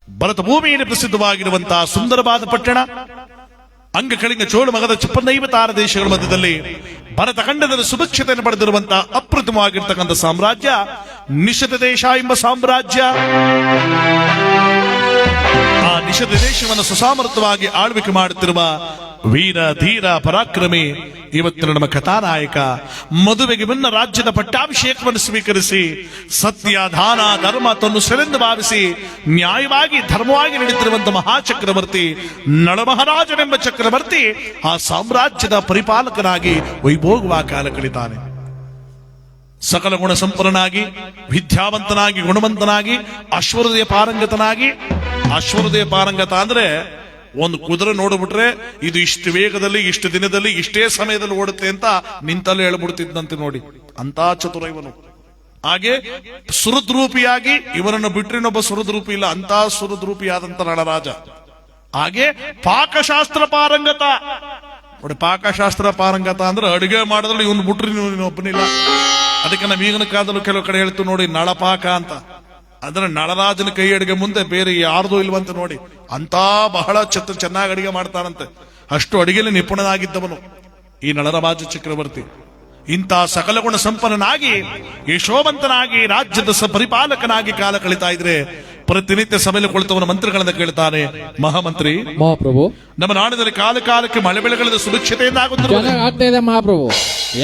ಭರತ ಭೂಮಿಯಲ್ಲಿ ಪ್ರಸಿದ್ಧವಾಗಿರುವಂತಹ ಸುಂದರವಾದ ಪಟ್ಟಣ. ಅಂಗಕಳಿಂಗ ಚೋಳ ಮಗದ 56 ದೇಶಗಳ ಮಧ್ಯದಲ್ಲಿ ಭರತ ಖಂಡದಲ್ಲಿ ಸುಭಿಕ್ಷತೆಯನ್ನು ಪಡೆದಿರುವಂತಹ ಅಪ್ರತಿಮವಾಗಿರ್ತಕ್ಕಂಥ ಸಾಮ್ರಾಜ್ಯ ನಿಷಧ ದೇಶ ಎಂಬ ಸಾಮ್ರಾಜ್ಯ. ಆ ನಿಷಧ ದೇಶವನ್ನು ಸುಸಾಮರ್ಥವಾಗಿ ಆಳ್ವಿಕೆ ಮಾಡುತ್ತಿರುವ ವೀರ ಧೀರ ಪರಾಕ್ರಮಿ ಇವತ್ತಿನ ನಮ್ಮ ಕಥಾನಾಯಕ. ಮದುವೆಗೆ ಮುನ್ನ ರಾಜ್ಯದ ಪಟ್ಟಾಭಿಷೇಕವನ್ನು ಸ್ವೀಕರಿಸಿ ಸತ್ಯ ದಾನ ಧರ್ಮ ತನ್ನು ಸೆಲೆಂದು ಭಾವಿಸಿ ನ್ಯಾಯವಾಗಿ ಧರ್ಮವಾಗಿ ನಡೆಯುತ್ತಿರುವಂತಹ ಮಹಾಚಕ್ರವರ್ತಿ ನಳಮಹಾರಾಜನೆಂಬ ಚಕ್ರವರ್ತಿ ಆ ಸಾಮ್ರಾಜ್ಯದ ಪರಿಪಾಲಕನಾಗಿ ವೈಭೋಗವಾಗಿ ಕಾಲ ಕಳಿತಾನೆ. ಸಕಲ ಗುಣ ಸಂಪನ್ನನಾಗಿ, ವಿದ್ಯಾವಂತನಾಗಿ, ಗುಣವಂತನಾಗಿ, ಅಶ್ವಹೃದಯ ಪಾರಂಗತನಾಗಿ. ಅಶ್ವಹೃದಯ ಪಾರಂಗತ ಅಂದ್ರೆ ಒಂದು ಕುದುರೆ ನೋಡ್ಬಿಟ್ರೆ ಇದು ಇಷ್ಟು ವೇಗದಲ್ಲಿ, ಇಷ್ಟು ದಿನದಲ್ಲಿ, ಇಷ್ಟೇ ಸಮಯದಲ್ಲಿ ಓಡುತ್ತೆ ಅಂತ ನಿಂತಲ್ಲೇ ಹೇಳ್ಬಿಡ್ತಿದ್ದಂತೆ ನೋಡಿ. ಅಂತ ಚತುರ ಇವನು. ಹಾಗೆ ಸುಹೃದ್ರೂಪಿಯಾಗಿ, ಇವನನ್ನು ಬಿಟ್ರೆ ಇನ್ನೊಬ್ಬ ಸುಹೃದ್ರೂಪಿ ಇಲ್ಲ, ಅಂತ ಸುಹೃದ್ರೂಪಿಯಾದಂತ ನಳರಾಜ. ಹಾಗೆ ಪಾಕಶಾಸ್ತ್ರ ಪಾರಂಗತ ನೋಡಿ. ಪಾಕಶಾಸ್ತ್ರ ಪಾರಂಗತ ಅಂದ್ರೆ ಅಡುಗೆ ಮಾಡೋದ್ರಲ್ಲಿ ಇವನು ಬಿಟ್ರಿ ಒಬ್ಬನಿಲ್ಲ. ಅದಕ್ಕೆ ನಮ್ಮ ಈಗಿನ ಕಾಲದಲ್ಲೂ ಕೆಲವು ಕಡೆ ಹೇಳ್ತು ನೋಡಿ ನಳಪಾಕ ಅಂತ. ಅಂದ್ರೆ ನಳರಾಜನ ಕೈ ಅಡಿಗೆ ಮುಂದೆ ಬೇರೆ ಯಾರ್ದು ಇಲ್ವಂತೆ ನೋಡಿ. ಅಂತ ಬಹಳ ಚೆನ್ನಾಗಿ ಅಡಿಗೆ ಮಾಡ್ತಾನಂತೆ. ಅಷ್ಟು ಅಡಿಗೆಯಲ್ಲಿ ನಿಪುಣನಾಗಿದ್ದವನು ಈ ನಳರಾಜ ಚಕ್ರವರ್ತಿ. ಇಂಥ ಸಕಲ ಗುಣ ಸಂಪನ್ನನಾಗಿ, ಯಶೋವಂತನಾಗಿ, ರಾಜ್ಯದ ಪರಿಪಾಲಕನಾಗಿ ಕಾಲ ಕಳಿತಾ ಇದ್ರೆ ಪ್ರತಿನಿತ್ಯ ಸಭೆಯಲ್ಲಿ ಕುಳಿತವನ ಮಂತ್ರಿಗಳನ್ನ ಕೇಳ್ತಾನೆ. ಮಹಾಮಂತ್ರಿ, ಮಹಾಪ್ರಭು, ನಮ್ಮ ನಾಡಿನಲ್ಲಿ ಕಾಲಕ್ಕೆ ಮಳೆ ಬೆಳೆಗಳ ಸುಭಿಕ್ಷತೆಯಿಂದ ಆಗ್ತಾ ಇದೆ ಮಹಾಪ್ರಭು.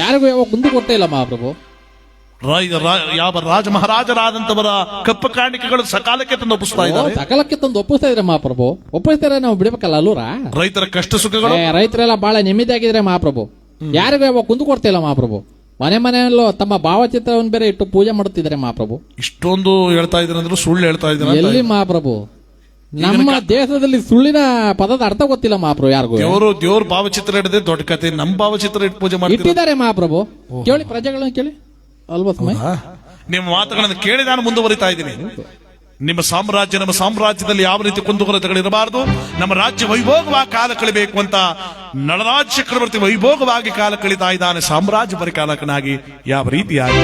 ಯಾರಿಗೂ ಯಾವಾಗ ಮುಂದೆ ಕೊಡ್ತಾ ಇಲ್ಲ ಮಹಾಪ್ರಭು. ಯಾವ ರಾಜ ಮಹಾರಾಜರಾದಂತವರ ಕಪ್ಪ ಕಾಣಿಕೆಗಳು ಸಕಾಲಕ್ಕೆ ತಂದು ಒಪ್ಪಿಸ್ತಾ ಇದ್ದಾರೆ. ಸಕಾಲಕ್ಕೆ ತಂದು ಒಪ್ಪಿಸ್ತಾ ಇದ್ರೆ ಮಹಾಪ್ರಭು. ಒಪ್ಪಿಸ್ತಾರೆ, ನಾವು ಬಿಡಬೇಕಲ್ಲ ಅಲ್ಲೂರ. ರೈತರ ಕಷ್ಟ ಸುಖಗಳು, ರೈತರೆಲ್ಲ ಬಹಳ ನೆಮ್ಮದಿ ಆಗಿದ್ರೆ ಮಹಾಪ್ರಭು. ಯಾರಿಗೂ ಯಾವಾಗ ಕುಂದು ಕೊಡ್ತಾ ಇಲ್ಲ ಮಹಾಪ್ರಭು. ಮನೆಯಲ್ಲೂ ತಮ್ಮ ಭಾವಚಿತ್ರವನ್ನು ಬೇರೆ ಇಟ್ಟು ಪೂಜೆ ಮಾಡುತ್ತಿದ್ದಾರೆ ಮಹಾಪ್ರಭು. ಇಷ್ಟೊಂದು ಹೇಳ್ತಾ ಇದ್ರೆ ಅಂದ್ರೆ ಸುಳ್ಳು ಹೇಳ್ತಾ ಇದ್ದಾರೆ ಎಲ್ಲಿ ಮಹಾಪ್ರಭು? ನಮ್ಮ ದೇಶದಲ್ಲಿ ಸುಳ್ಳಿನ ಪದದ ಅರ್ಥ ಗೊತ್ತಿಲ್ಲ ಮಹಾಪ್ರಭು ಯಾರಿಗೂ. ದೇವ್ರ ಭಾವಚಿತ್ರ ಹಿಡಿದ್ರೆ ದೊಡ್ಡ ಕತೆ. ನಮ್ಮ ಭಾವಚಿತ್ರ ಇಟ್ಟು ಪೂಜೆ ಮಾಡಿದ್ದಾರೆ ಮಹಾಪ್ರಭು. ಕೇಳಿ, ಪ್ರಜೆಗಳನ್ನು ಕೇಳಿ ಅಲ್ವಾ? ನಿಮ್ಮ ಮಾತುಗಳನ್ನು ಕೇಳಿ ನಾನು ಮುಂದುವರಿತಾ ಇದ್ದೀನಿ. ನಿಮ್ಮ ಸಾಮ್ರಾಜ್ಯ, ನಮ್ಮ ಸಾಮ್ರಾಜ್ಯದಲ್ಲಿ ಯಾವ ರೀತಿ ಕುಂದುಕೊರತೆಗಳಿರಬಾರದು, ನಮ್ಮ ರಾಜ್ಯ ವೈಭೋಗವಾಗಿ ಕಾಲ ಕಳಿಬೇಕು ಅಂತ ನಳರಾಜ ಚಕ್ರವರ್ತಿ ವೈಭೋಗವಾಗಿ ಕಾಲ ಕಳಿತಾ ಇದ್ದಾನೆ. ಸಾಮ್ರಾಜ್ಯ ಪರಿಪಾಲಕನಾಗಿ ಯಾವ ರೀತಿಯಾಗಿ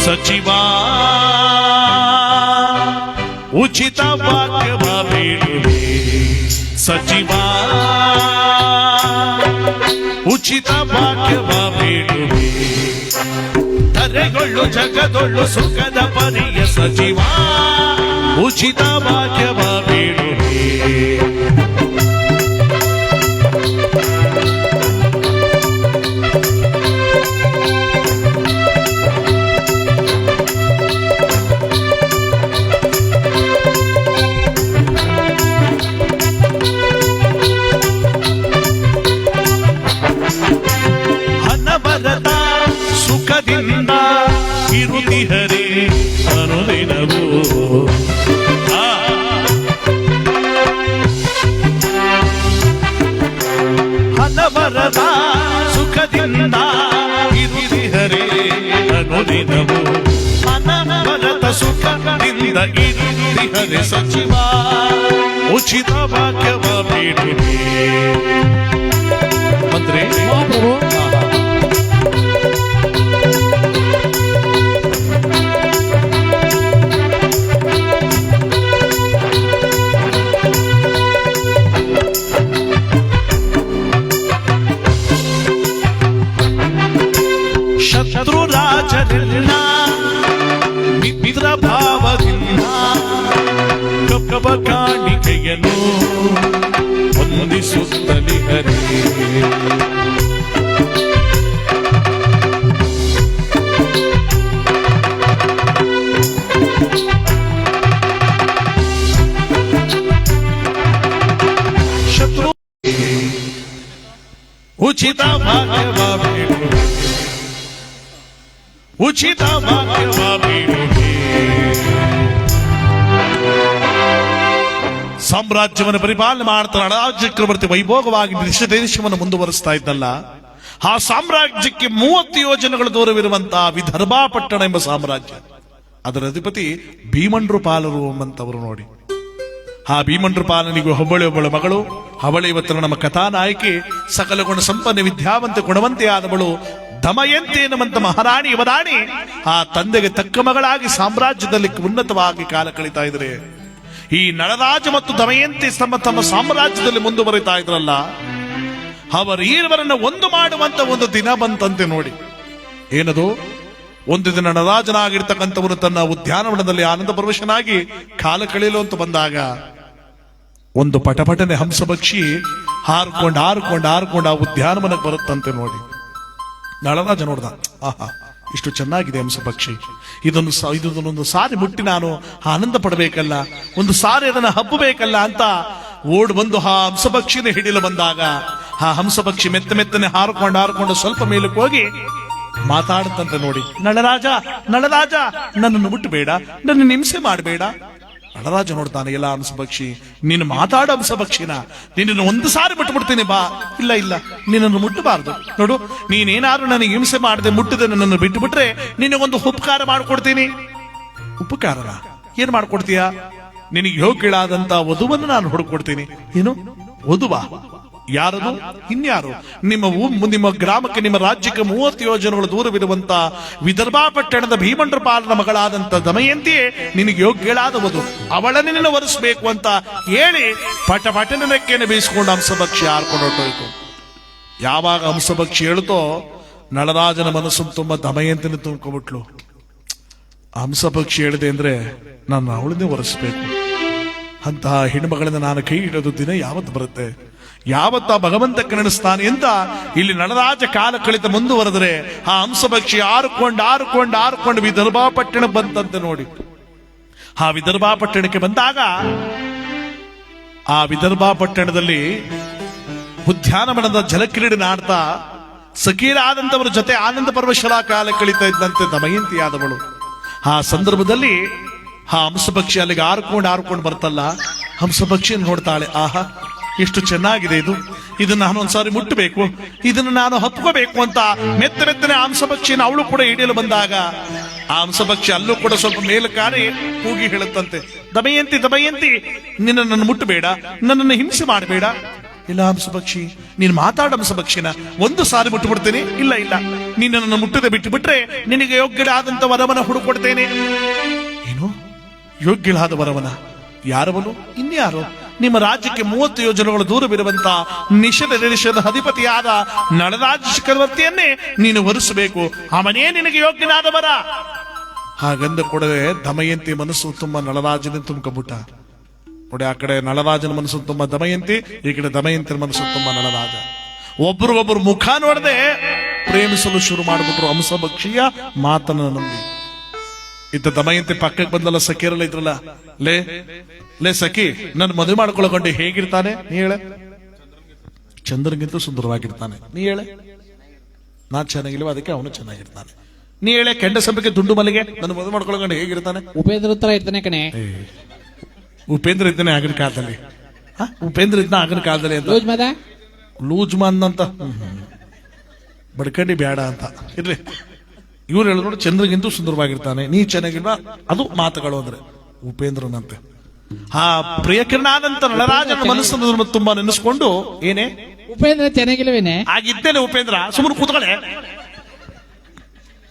ಸಚಿವ ಉಚಿತ ವಾಕ್ಯವ ಬೇಡುವೆ, ಸಚಿವ ಉಚಿತ ವಾಕ್ಯವ ಬೇಡುವೆ, ಧರೆಗೊಳ್ಳು ಜಗದೊಳ್ಳು ಸುಖದ ಪರಿಯ ಸಚಿವ ಉಚಿತ ವಾಕ್ಯವ ಬೇಡುವೆ. ಹನವರದ ಸುಖದಿಂದ ಇರುತ್ತಿಹರೇ ಅನುದಿನವೂ, ಹನವರದ ಸುಖದಿಂದ ಇರುತ್ತಿಹರೇ ಅನುದಿನವೂ, ಹನವರದ ಸುಖದಿಂದ ಇರುತ್ತಿಹರೇ ಸಚಿವ ಉಚಿತ ವಾಕ್ಯವ ಬೇಡುವೆ. ಮಂತ್ರಿ, ಶತ್ರು ರಾಜರೆಲ್ಲ ಮಿತ್ರ ಭಾವದಿಂದ ಕಬ್ಬ ಕಾಣಿಕೆಯನ್ನು ಹೊಂದಿಸುತ್ತಲೇ ಹರೇ. ಶತ್ರು ಉಚಿತ ಭಾಗ್ಯವ ಬೇಡುವೆ, ಉಚಿತ ಭಾಗ್ಯವ ಬೇಡುವೆ. ಸಾಮ್ರಾಜ್ಯವನ್ನು ಪರಿಪಾಲನೆ ಮಾಡ್ತಾನೆ ನಳರಾಜ ಚಕ್ರವರ್ತಿ ವೈಭೋಗವಾಗಿ ದೇಶವನ್ನು ಮುಂದುವರಿಸ್ತಾ ಇದ್ದಲ್ಲ. ಆ ಸಾಮ್ರಾಜ್ಯಕ್ಕೆ 30 ಯೋಜನೆಗಳು ದೂರವಿರುವಂತಹ ವಿದರ್ಭ ಪಟ್ಟಣ ಎಂಬ ಸಾಮ್ರಾಜ್ಯ. ಅದರ ಅಧಿಪತಿ ಭೀಮಂಡ್ರು ಪಾಲರು ಎಂಬಂತವರು ನೋಡಿ. ಆ ಭೀಮಂಡ್ರು ಪಾಲನಿಗೂ ಒಬ್ಬಳ ಮಗಳು. ಅವಳು ಇವತ್ತಿನ ನಮ್ಮ ಕಥಾನಾಯಕಿ. ಸಕಲ ಗುಣ ಸಂಪನ್ನ ವಿದ್ಯಾವಂತ ಗುಣವಂತೆ ಆದವಳು ದಮಯಂತಿ ಎನ್ನುವಂತ ಮಹಾರಾಣಿ ಯುವರಾಣಿ ಆ ತಂದೆಗೆ ತಕ್ಕ ಮಗಳಾಗಿ ಸಾಮ್ರಾಜ್ಯದಲ್ಲಿ ಉನ್ನತವಾಗಿ ಕಾಲ ಕಳೀತಾ ಇದ್ರೆ ಈ ನಳರಾಜ ಮತ್ತು ದಮಯಂತಿ ತಮ್ಮ ಸಾಮ್ರಾಜ್ಯದಲ್ಲಿ ಮುಂದುವರಿತಾ ಇದ್ರಲ್ಲ, ಅವರೀರ್ವರನ್ನ ಒಂದು ಮಾಡುವಂತ ಒಂದು ದಿನ ಬಂತಂತೆ ನೋಡಿ. ಏನದು? ಒಂದು ದಿನ ನಳರಾಜನಾಗಿರ್ತಕ್ಕಂಥವನು ತನ್ನ ಉದ್ಯಾನವನದಲ್ಲಿ ಆನಂದ ಪರವಶನಾಗಿ ಕಾಲ ಕಳೆಯಲು ಅಂತ ಬಂದಾಗ ಒಂದು ಪಟಪಟನೆ ಹಂಸಪಕ್ಷಿ ಹಾರ್ಕೊಂಡು ಆ ಉದ್ಯಾನವನಕ್ಕೆ ಬರುತ್ತಂತೆ ನೋಡಿ. ನಳರಾಜ ನೋಡ್ದ, ಆಹಾ, ಇಷ್ಟು ಚೆನ್ನಾಗಿದೆ ಹಂಸಪಕ್ಷಿ, ಇದೊಂದು ಸಾರಿ ಮುಟ್ಟಿ ನಾನು ಆನಂದ ಪಡಬೇಕಲ್ಲ, ಒಂದು ಸಾರಿ ಅದನ್ನ ಹಬ್ಬಬೇಕಲ್ಲ ಅಂತ ಓಡ್ ಬಂದು ಆ ಹಂಸಪಕ್ಷಿನ ಹಿಡಿಯಲು ಬಂದಾಗ ಆ ಹಂಸಪಕ್ಷಿ ಮೆತ್ತನೆ ಹಾರ್ಕೊಂಡು ಸ್ವಲ್ಪ ಮೇಲಕ್ಕೆ ಹೋಗಿ ಮಾತಾಡುತ್ತಂತೆ ನೋಡಿ. ನಳರಾಜ, ನನ್ನನ್ನು ಮುಟ್ಟಬೇಡ, ನನ್ನ ಹಿಂಸೆ ಮಾಡಬೇಡ. ನಳರಾಜ ನೋಡ್ತಾನೆ, ಎಲ್ಲ ಹಂಸಪಕ್ಷಿ, ನೀನು ಮಾತಾಡೋ ಹಂಸಪಕ್ಷಿನ, ನಿನ್ನನ್ನು ಒಂದು ಸಾರಿ ಬಿಟ್ಬಿಡ್ತೀನಿ ಬಾ. ಇಲ್ಲ, ನಿನ್ನನ್ನು ಮುಟ್ಟಬಾರ್ದು. ನೋಡು, ನೀನೇನಾದ್ರೂ ನನಗೆ ಹಿಂಸೆ ಮಾಡದೆ ಮುಟ್ಟದೆ ನನ್ನನ್ನು ಬಿಟ್ಟು ಬಿಟ್ರೆ ನಿನಗೊಂದು ಉಪಕಾರ ಮಾಡ್ಕೊಡ್ತೀನಿ. ಉಪಕಾರನ ಏನ್ ಮಾಡ್ಕೊಡ್ತೀಯಾ? ನಿನಗೆ ಯೋಗ್ಯಳಾದಂತ ವಧುವನ್ನು ನಾನು ಹುಡುಕೊಡ್ತೀನಿ. ಏನು ವಧುವಾ? ಯಾರದು? ಇನ್ಯಾರು? ನಿಮ್ಮ ಗ್ರಾಮಕ್ಕೆ, ನಿಮ್ಮ ರಾಜ್ಯಕ್ಕೆ 30 ಯೋಜನೆಗಳು ದೂರವಿರುವಂತ ವಿದರ್ಭ ಪಟ್ಟಣದ ಭೀಮಂಡ್ರಪಾಲನ ಮಗಳಾದಂತ ದಮಯಂತಿಯೇ ನಿನಗೆ ಯೋಗ್ಯಳಾದ ವಧು, ಅವಳನ್ನೇ ನಿನ್ನ ವರಿಸಬೇಕು ಅಂತ ಹೇಳಿ ಪಟಪಟನಕ್ಕೆನೆ ಬೀಸ್ಕೊಂಡು ಹಂಸಪಕ್ಷಿ ಹಾರ್ಕೊಂಡು ಹೊರಟೋಯ್ತು. ಯಾವಾಗ ಹಂಸಪಕ್ಷಿ ಹೇಳ್ತೋ, ನಳರಾಜನ ಮನಸ್ಸು ತುಂಬಾ ದಮಯಂತಿನ ತುಂಬ್ಕೊಂಡ್ಬಿಟ್ಲು. ಹಂಸಪಕ್ಷಿ ಹೇಳಿದೆ ಅಂದ್ರೆ ನಾನು ಅವಳನ್ನೇ ಒರೆಸ್ಬೇಕು, ಅಂತಹ ಹೆಣ್ಮಗಳಿಂದ ನಾನು ಕೈ ಹಿಡಿಯೋದು ದಿನ ಯಾವತ್ತು ಬರುತ್ತೆ, ಯಾವತ್ತ ಭಗವಂತ ಕರುಣಿಸ್ತಾನೆ ಅಂತ ಇಲ್ಲಿ ನಳರಾಜ ಕಾಲ ಕಳಿತ ಮುಂದುವರೆದ್ರೆ ಆ ಹಂಸಪಕ್ಷಿ ಆರ್ಕೊಂಡು ವಿದರ್ಭ ಪಟ್ಟಣ ಬಂತಂತೆ ನೋಡಿ. ಆ ವಿದರ್ಭ ಪಟ್ಟಣಕ್ಕೆ ಬಂದಾಗ ಆ ವಿದರ್ಭ ಪಟ್ಟಣದಲ್ಲಿ ಉದ್ಯಾನವನದ ಜಲಕ್ರೀಡೆ ಆಡ್ತಾ ಸಖೀರಾದಂತವರ ಜೊತೆ ಆನಂದ ಪರವಶರ ಕಾಲ ಕಳೀತಾ ಇದ್ದಂತೆ ದಮಯಂತಿಯಾದವಳು. ಆ ಸಂದರ್ಭದಲ್ಲಿ ಆ ಹಂಸಪಕ್ಷಿ ಅಲ್ಲಿಗೆ ಆರ್ಕೊಂಡು ಬರ್ತಲ್ಲ, ಹಂಸಪಕ್ಷಿ ನೋಡ್ತಾಳೆ, ಆಹಾ ಎಷ್ಟು ಚೆನ್ನಾಗಿದೆ ಇದನ್ನ ನಾನು ಒಂದ್ಸಾರಿ ಮುಟ್ಟಬೇಕು, ಇದನ್ನು ನಾನು ಹತ್ಕೋಬೇಕು ಅಂತ ಮೆತ್ತನೆ ಹಂಸಪಕ್ಷಿನ ಅವಳು ಕೂಡ ಹಿಡಿಯಲು ಬಂದಾಗ ಆ ಹಂಸಪಕ್ಷಿ ಅಲ್ಲೂ ಕೂಡ ಸ್ವಲ್ಪ ಮೇಲಕ್ಕಾರಿ ಕೂಗಿ ಹೇಳುತ್ತಂತೆ, ದಮಯಂತಿ, ನಿನ್ನನ್ನು ಮುಟ್ಟಬೇಡ, ನನ್ನನ್ನು ಹಿಂಸೆ ಮಾಡಬೇಡ. ಇಲ್ಲ ಹಂಸಪಕ್ಷಿ, ನೀನು ಮಾತಾಡ ಹಂಸಪಕ್ಷಿನ, ಒಂದು ಸಾರಿ ಮುಟ್ಟು ಬಿಡ್ತೇನೆ. ಇಲ್ಲ, ನಿನ್ನನ್ನು ಮುಟ್ಟದೆ ಬಿಟ್ಟು ಬಿಟ್ರೆ ನಿನಗೆ ಯೋಗ್ಯಳಾದಂತ ವರವನ ಹುಡುಕೊಡ್ತೇನೆ. ಏನು ಯೋಗ್ಯಳಾದ ವರವನ? ಯಾರವನು? ಇನ್ಯಾರು? ನಿಮ್ಮ ರಾಜ್ಯಕ್ಕೆ 30 ಯೋಜನೆಗಳು ದೂರವಿರುವಂತ ನಿಷೇಧ ಅಧಿಪತಿಯಾದ ನಳರಾಜ ಚಕ್ರವರ್ತಿಯನ್ನೇ ನೀನು ವರಿಸಬೇಕು, ಅವನೇ ನಿನಗೆ ಯೋಗ್ಯನಾದ ವರ. ಹಾಗಂದ ಕೂಡಲೇ ದಮಯಂತಿ ಮನಸ್ಸು ತುಂಬಾ ನಳರಾಜನ ತುಂಬಿಕೊಂಡ್ಬಿಟ್ಟ ನೋಡಿ. ಆ ಕಡೆ ನಳರಾಜನ ಮನಸ್ಸು ತುಂಬಾ ದಮಯಂತಿ, ಈ ಕಡೆ ದಮಯಂತಿನ ಮನಸ್ಸು ತುಂಬಾ ನಳರಾಜ. ಒಬ್ರಿಗೊಬ್ರು ಮುಖ ನೋಡದೆ ಪ್ರೇಮಿಸಲು ಶುರು ಮಾಡಿಬಿಟ್ರು ಹಂಸಪಕ್ಷಿಯ ಮಾತನ್ನ ನಂಬಿ. ಇದ್ದ ದಮಯಂತಿ ಪಕ್ಕಕ್ಕೆ ಬಂದಲ್ಲ, ಸಖಿಯರೆಲ್ಲ ಇದ್ರಲ್ಲ, ಲೇ ಸಖಿ, ನನ್ನ ಮದುವೆ ಮಾಡ್ಕೊಳ್ಳೋಕೊಂಡು ಹೇಗಿರ್ತಾನೆ ನೀ ಹೇಳೆ? ಚಂದ್ರನಿಗಿಂತ ಸುಂದರವಾಗಿರ್ತಾನೆ ನೀ ಹೇಳೆ? ನಾನ್ ಚೆನ್ನಾಗಿಲ್ವ, ಅದಕ್ಕೆ ಅವನು ಚೆನ್ನಾಗಿರ್ತಾನೆ ನೀ ಹೇಳೆ? ಕೆಂಡ ಸಂಪಕ್ಕೆ ದುಂಡು ಮಲ್ಲಿಗೆ ನನ್ನ ಮದುವೆ ಮಾಡ್ಕೊಳ್ಳೋಕೊಂಡು ಹೇಗಿರ್ತಾನೆ? ಉಪೇಂದ್ರ ತರ ಇರ್ತಾನೆ ಕಣೆ. ಉಪೇಂದ್ರ ಇದ್ದಾನೆ ಆಗಿನ ಕಾಲದಲ್ಲಿ, ಉಪೇಂದ್ರ ಇದ್ನ ಆಗಿನ ಕಾಲದಲ್ಲಿ ಅಂತ ಲೂಜ್ ಮನ್ ಅಂತ ಬಡ್ಕಂಡಿ ಬೇಡ ಅಂತ ಇರ್ಲಿ. ಇವ್ರು ಹೇಳ ನೋಡಿ, ಚಂದ್ರಗಿಂತೂ ಸುಂದರವಾಗಿರ್ತಾನೆ, ನೀ ಚೆನ್ನಾಗಿಲ್ವಾ? ಅದು ಮಾತುಗಳು ಅಂದ್ರೆ ಉಪೇಂದ್ರನಂತೆ. ಆ ಪ್ರಿಯಕಿರಣಾದಂತ ನಳರಾಜನ ಮನಸ್ಸನ್ನು ತುಂಬಾ ನೆನೆಸ್ಕೊಂಡು, ಏನೇ ಉಪೇಂದ್ರ ಚೆನ್ನಾಗಿಲ್ವೇನೆ? ಆಗಿದ್ದೇನೆ ಉಪೇಂದ್ರ, ಸುಮ್ಮನೆ ಕೂತ್ಕೊಳ್ಳೆ.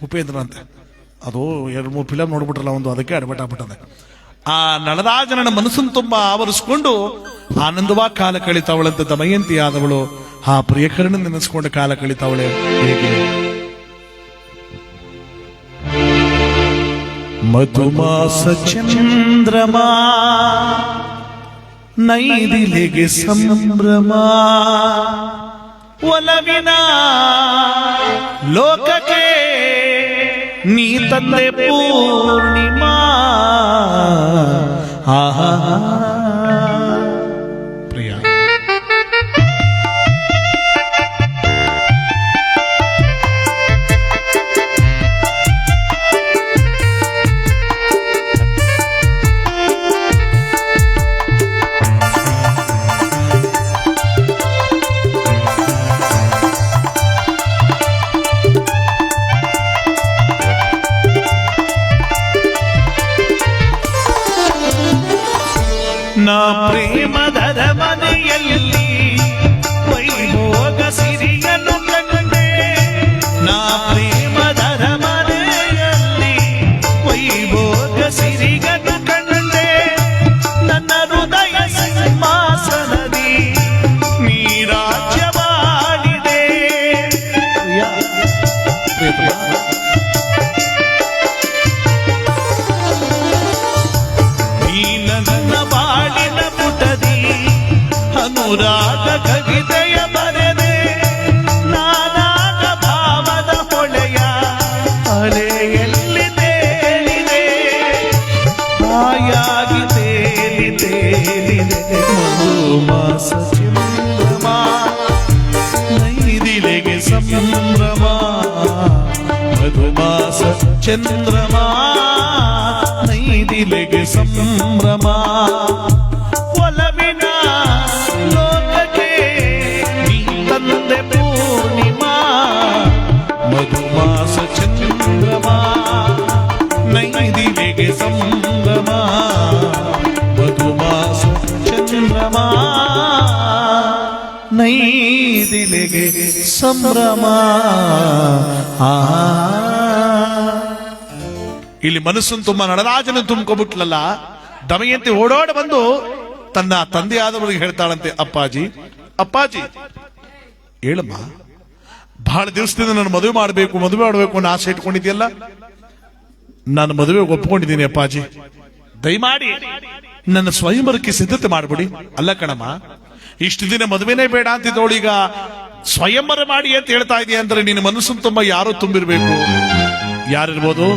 ಉಪೇಂದ್ರನಂತೆ ಅದು 2-3 ಫಿಲಂ ನೋಡ್ಬಿಟ್ರಲ್ಲ, ಒಂದು ಅದಕ್ಕೆ ಅಡ್ಬಟ್ಟಾಗ್ಬಿಟ್ಟದೆ. ಆ ನಳರಾಜನ ಮನಸ್ಸನ್ನು ತುಂಬಾ ಆವರಿಸ್ಕೊಂಡು ಆನಂದವಾಗಿ ಕಾಲ ಕಳಿತಾವಳಂತ ದಮಯಂತಿ ಆದವಳು ಆ ಪ್ರಿಯಕರಣ ನೆನೆಸ್ಕೊಂಡು ಕಾಲ ಕಳಿತಾವಳೆ. ಹೇಗೆ? ಮಧುಮಾಸ ಚಂದ್ರಮಾ ನೈದಿಲೆಗೆ ಸಂಭ್ರಮ, ಒಲವಿನ ಲೋಕಕ್ಕೆ ನೀ ತಂದೆ ಪೂರ್ಣಿಮಾ. ಆಹಾ ಪ್ರಿಯ, ನಾ ಪ್ರೇಮದ ಮನೆಯಲ್ಲಿ ವೈಭೋಗ ಸಿರಿಯನ್ನು ಕಂಡೆ, ನಾ ಪ್ರೇಮದ ಮನೆಯಲ್ಲಿ ವೈಭೋಗ ಸಿರಿಯನ್ನು ಕಂಡೆ, ನನ್ನ ಅನುರಾಗ ಕವಿತೆಯ ಬರೆದೆ ನಾನಾಗ ಭಾವದ ಹೊಳೆಯ ಅಲೆಯಲ್ಲಿ ತೇಲಿದೆ ಹಾಯಾಗಿ ತೇಲಿ ತೇಲಿದೆ ಮಧುಮಾಸ ಚಂದ್ರಮ ನೈದಿಲೆಗೆ ಸಂಭ್ರಮ ಮಧುಮಾಸ ಚಂದ್ರಮ ನೈದಿಲೆಗೆ ಸಂಭ್ರಮ ಒಲವಿನ ಲೋಕಕ್ಕೆ ನೀ ತಂದೆ ಪೂರ್ಣಿಮಾ ಮಧುಮಾಸ ಚಂದ್ರಮ ನೈದಿಲೆಗೆ ಸಂಭ್ರಮ ಮಧುಮಾಸ ಚಂದ್ರಮ ನೈದಿಲೆಗೆ ಸಂಭ್ರಮ ಇಲ್ಲಿ ಮನಸ್ಸನ್ನು ತುಂಬ ನಳರಾಜನ ತುಂಬ್ಕೊಬಿಟ್ಲಲ್ಲ ದಮಯಂತಿ ಓಡೋಡ ಬಂದು ತನ್ನ ತಂದೆಯಾದವರಿಗೆ ಹೇಳ್ತಾಳಂತೆ, ಅಪ್ಪಾಜಿ ಅಪ್ಪಾಜಿ ಹೇಳಮ್ಮ, ಬಹಳ ದಿವಸದಿಂದ ನಾನು ಮದುವೆ ಮಾಡಬೇಕು ಅನ್ನೋ ಆಸೆ ಇಟ್ಕೊಂಡಿದ್ಯಲ್ಲ, ನಾನು ಮದುವೆಗೆ ಒಪ್ಕೊಂಡಿದ್ದೀನಿ ಅಪ್ಪಾಜಿ, ದಯಮಾಡಿ ನನ್ನ ಸ್ವಯಂವರಕ್ಕೆ ಸಿದ್ಧತೆ ಮಾಡ್ಬಿಡಿ. ಅಲ್ಲ ಕಣಮ್ಮ, ಇಷ್ಟು ದಿನ ಮದುವೆನೇ ಬೇಡ ಅಂತಿದ್ದವಳು ಈಗ ಸ್ವಯಂವರ ಮಾಡಿ ಅಂತ ಹೇಳ್ತಾ ಇದೆಯಾ ಅಂದ್ರೆ ನಿನ್ನ ಮನಸ್ಸನ್ನು ತುಂಬ ಯಾರು ತುಂಬಿರ್ಬೇಕು. ಯಾರಿರ್ಬೋದು,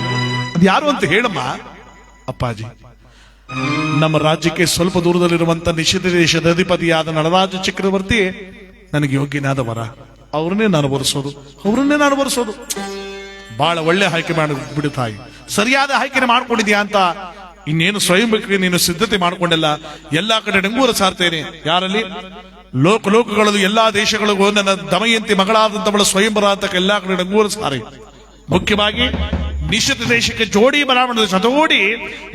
ಅದು ಯಾರು ಅಂತ ಹೇಳಮ್ಮ. ಅಪ್ಪಾಜಿ, ನಮ್ಮ ರಾಜ್ಯಕ್ಕೆ ಸ್ವಲ್ಪ ದೂರದಲ್ಲಿರುವಂತ ನಿಷಿದ್ಧ ದೇಶದ ಅಧಿಪತಿಯಾದ ನಳರಾಜ ಚಕ್ರವರ್ತಿ ನನಗೆ ಯೋಗ್ಯನಾದ ವರ, ಅವ್ರನ್ನೇ ನಾನು ಬರೆಸೋದು. ಬಹಳ ಒಳ್ಳೆ ಆಯ್ಕೆ ಮಾಡಿ ಬಿಡುತ್ತಾಯಿ, ಸರಿಯಾದ ಆಯ್ಕೆ ಮಾಡ್ಕೊಂಡಿದ್ಯಾ ಅಂತ ಇನ್ನೇನು ಸ್ವಯಂವರಕ್ಕೆ ನೀನು ಸಿದ್ಧತೆ ಮಾಡ್ಕೊಂಡೆಲ್ಲ. ಎಲ್ಲಾ ಕಡೆ ಡಂಗೂರ ಸಾರ್ತೇನೆ. ಯಾರಲ್ಲಿ? ಲೋಕಗಳಲ್ಲಿ ಎಲ್ಲಾ ದೇಶಗಳಿಗೂ ನನ್ನ ದಮಯಂತಿ ಮಗಳಾದಂತವಳ ಸ್ವಯಂವರ ಅಂತ ಎಲ್ಲಾ ಕಡೆ ಡಂಗೂರ ಸಾರಿ. ಮುಖ್ಯವಾಗಿ ನಿಷಿದ್ಧ ದೇಶಕ್ಕೆ ಜೋಡಿ ಬರಾವಣದ ಜೊತೆಗೂಡಿ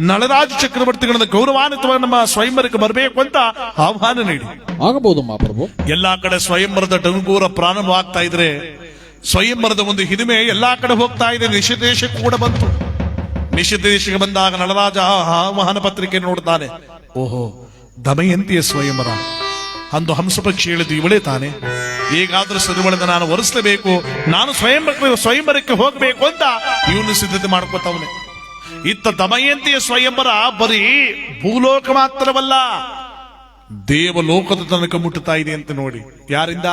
ನಳರಾಜ ಚಕ್ರವರ್ತಿಗಳ ಗೌರವಾನ್ವಿತ ನಮ್ಮ ಸ್ವಯಂವರಕ್ಕೆ ಬರಬೇಕು ಅಂತ ಆಹ್ವಾನ ನೀಡಿ. ಆಗಬಹುದು ಮಹಾಪ್ರಭು. ಎಲ್ಲಾ ಕಡೆ ಸ್ವಯಂವರದ ಡಂಗೂರ ಪ್ರಾರಂಭವಾಗ್ತಾ ಇದ್ರೆ ಸ್ವಯಂವರದ ಒಂದು ಹಿರಿಮೆ ಎಲ್ಲಾ ಕಡೆ ಹೋಗ್ತಾ ಇದೆ. ನಿಷಿದ್ಧ ದೇಶಕ್ಕೆ ಕೂಡ ಬಂತು. ನಿಷಿದ್ಧ ದೇಶಕ್ಕೆ ಬಂದಾಗ ನಳರಾಜ ಆಹ್ವಾನ ಪತ್ರಿಕೆ ನೋಡ್ತಾನೆ. ಓಹೋ, ದಮಯಂತಿಯ ಸ್ವಯಂವರ, ಅಂದು ಹಂಸ ಪಕ್ಷಿ ಹೇಳಿದ್ದು ಇವಳೇ ತಾನೆ, ಹೇಗಾದ್ರೂ ಸರಿವಳೆದ ನಾನು ಒರೆಸಲೇಬೇಕು, ನಾನು ಸ್ವಯಂವರಕ್ಕೆ ಹೋಗಬೇಕು ಅಂತ ಇವನು ಸಿದ್ಧತೆ ಮಾಡ್ಕೊತವನೆ. ಇತ್ತ ದಮಯಂತಿಯ ಸ್ವಯಂವರ ಬರೀ ಭೂಲೋಕ ಮಾತ್ರವಲ್ಲ, ದೇವಲೋಕದ ತನಕ ಮುಟ್ಟುತ್ತಾ ಇದೆ ಅಂತ ನೋಡಿ. ಯಾರಿಂದ?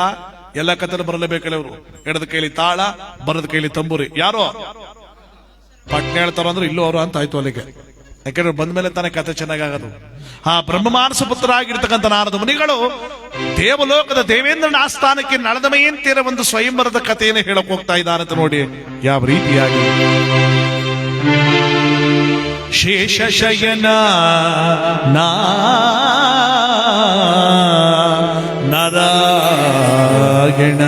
ಎಲ್ಲ ಕಥೆ ಬರಲೇಬೇಕಲ್ಲ ಅವರು. ಎಡದ ಕೈಲಿ ತಾಳ, ಬರದ ಕೈಲಿ ತಂಬೂರಿ. ಯಾರೋ ಪಟ್ನೆ ಹೇಳ್ತಾರ ಅಂದ್ರೆ ಇಲ್ಲೂ ಅವರು ಅಂತ ಆಯ್ತು ಅಲ್ಲಿಗೆ. ಯಾಕಂದ್ರೆ ಬಂದ ಮೇಲೆ ತಾನೇ ಕಥೆ ಚೆನ್ನಾಗದು. ಆ ಬ್ರಹ್ಮಮಾನಸ ಪುತ್ರ ಆಗಿರ್ತಕ್ಕಂಥ ನಾರದ ಮುನಿಗಳು ದೇವಲೋಕದ ದೇವೇಂದ್ರನ ಆಸ್ಥಾನಕ್ಕೆ ನಳದಮಯಂತಿಯರ ಒಂದು ಸ್ವಯಂವರದ ಕಥೆಯನ್ನು ಹೇಳಕ್ ಹೋಗ್ತಾ ಇದ್ದಾರಂತ ನೋಡಿ ಯಾವ ರೀತಿಯಾಗಿ. ಶೇಷಶಯನ ನಾರಾಯಣ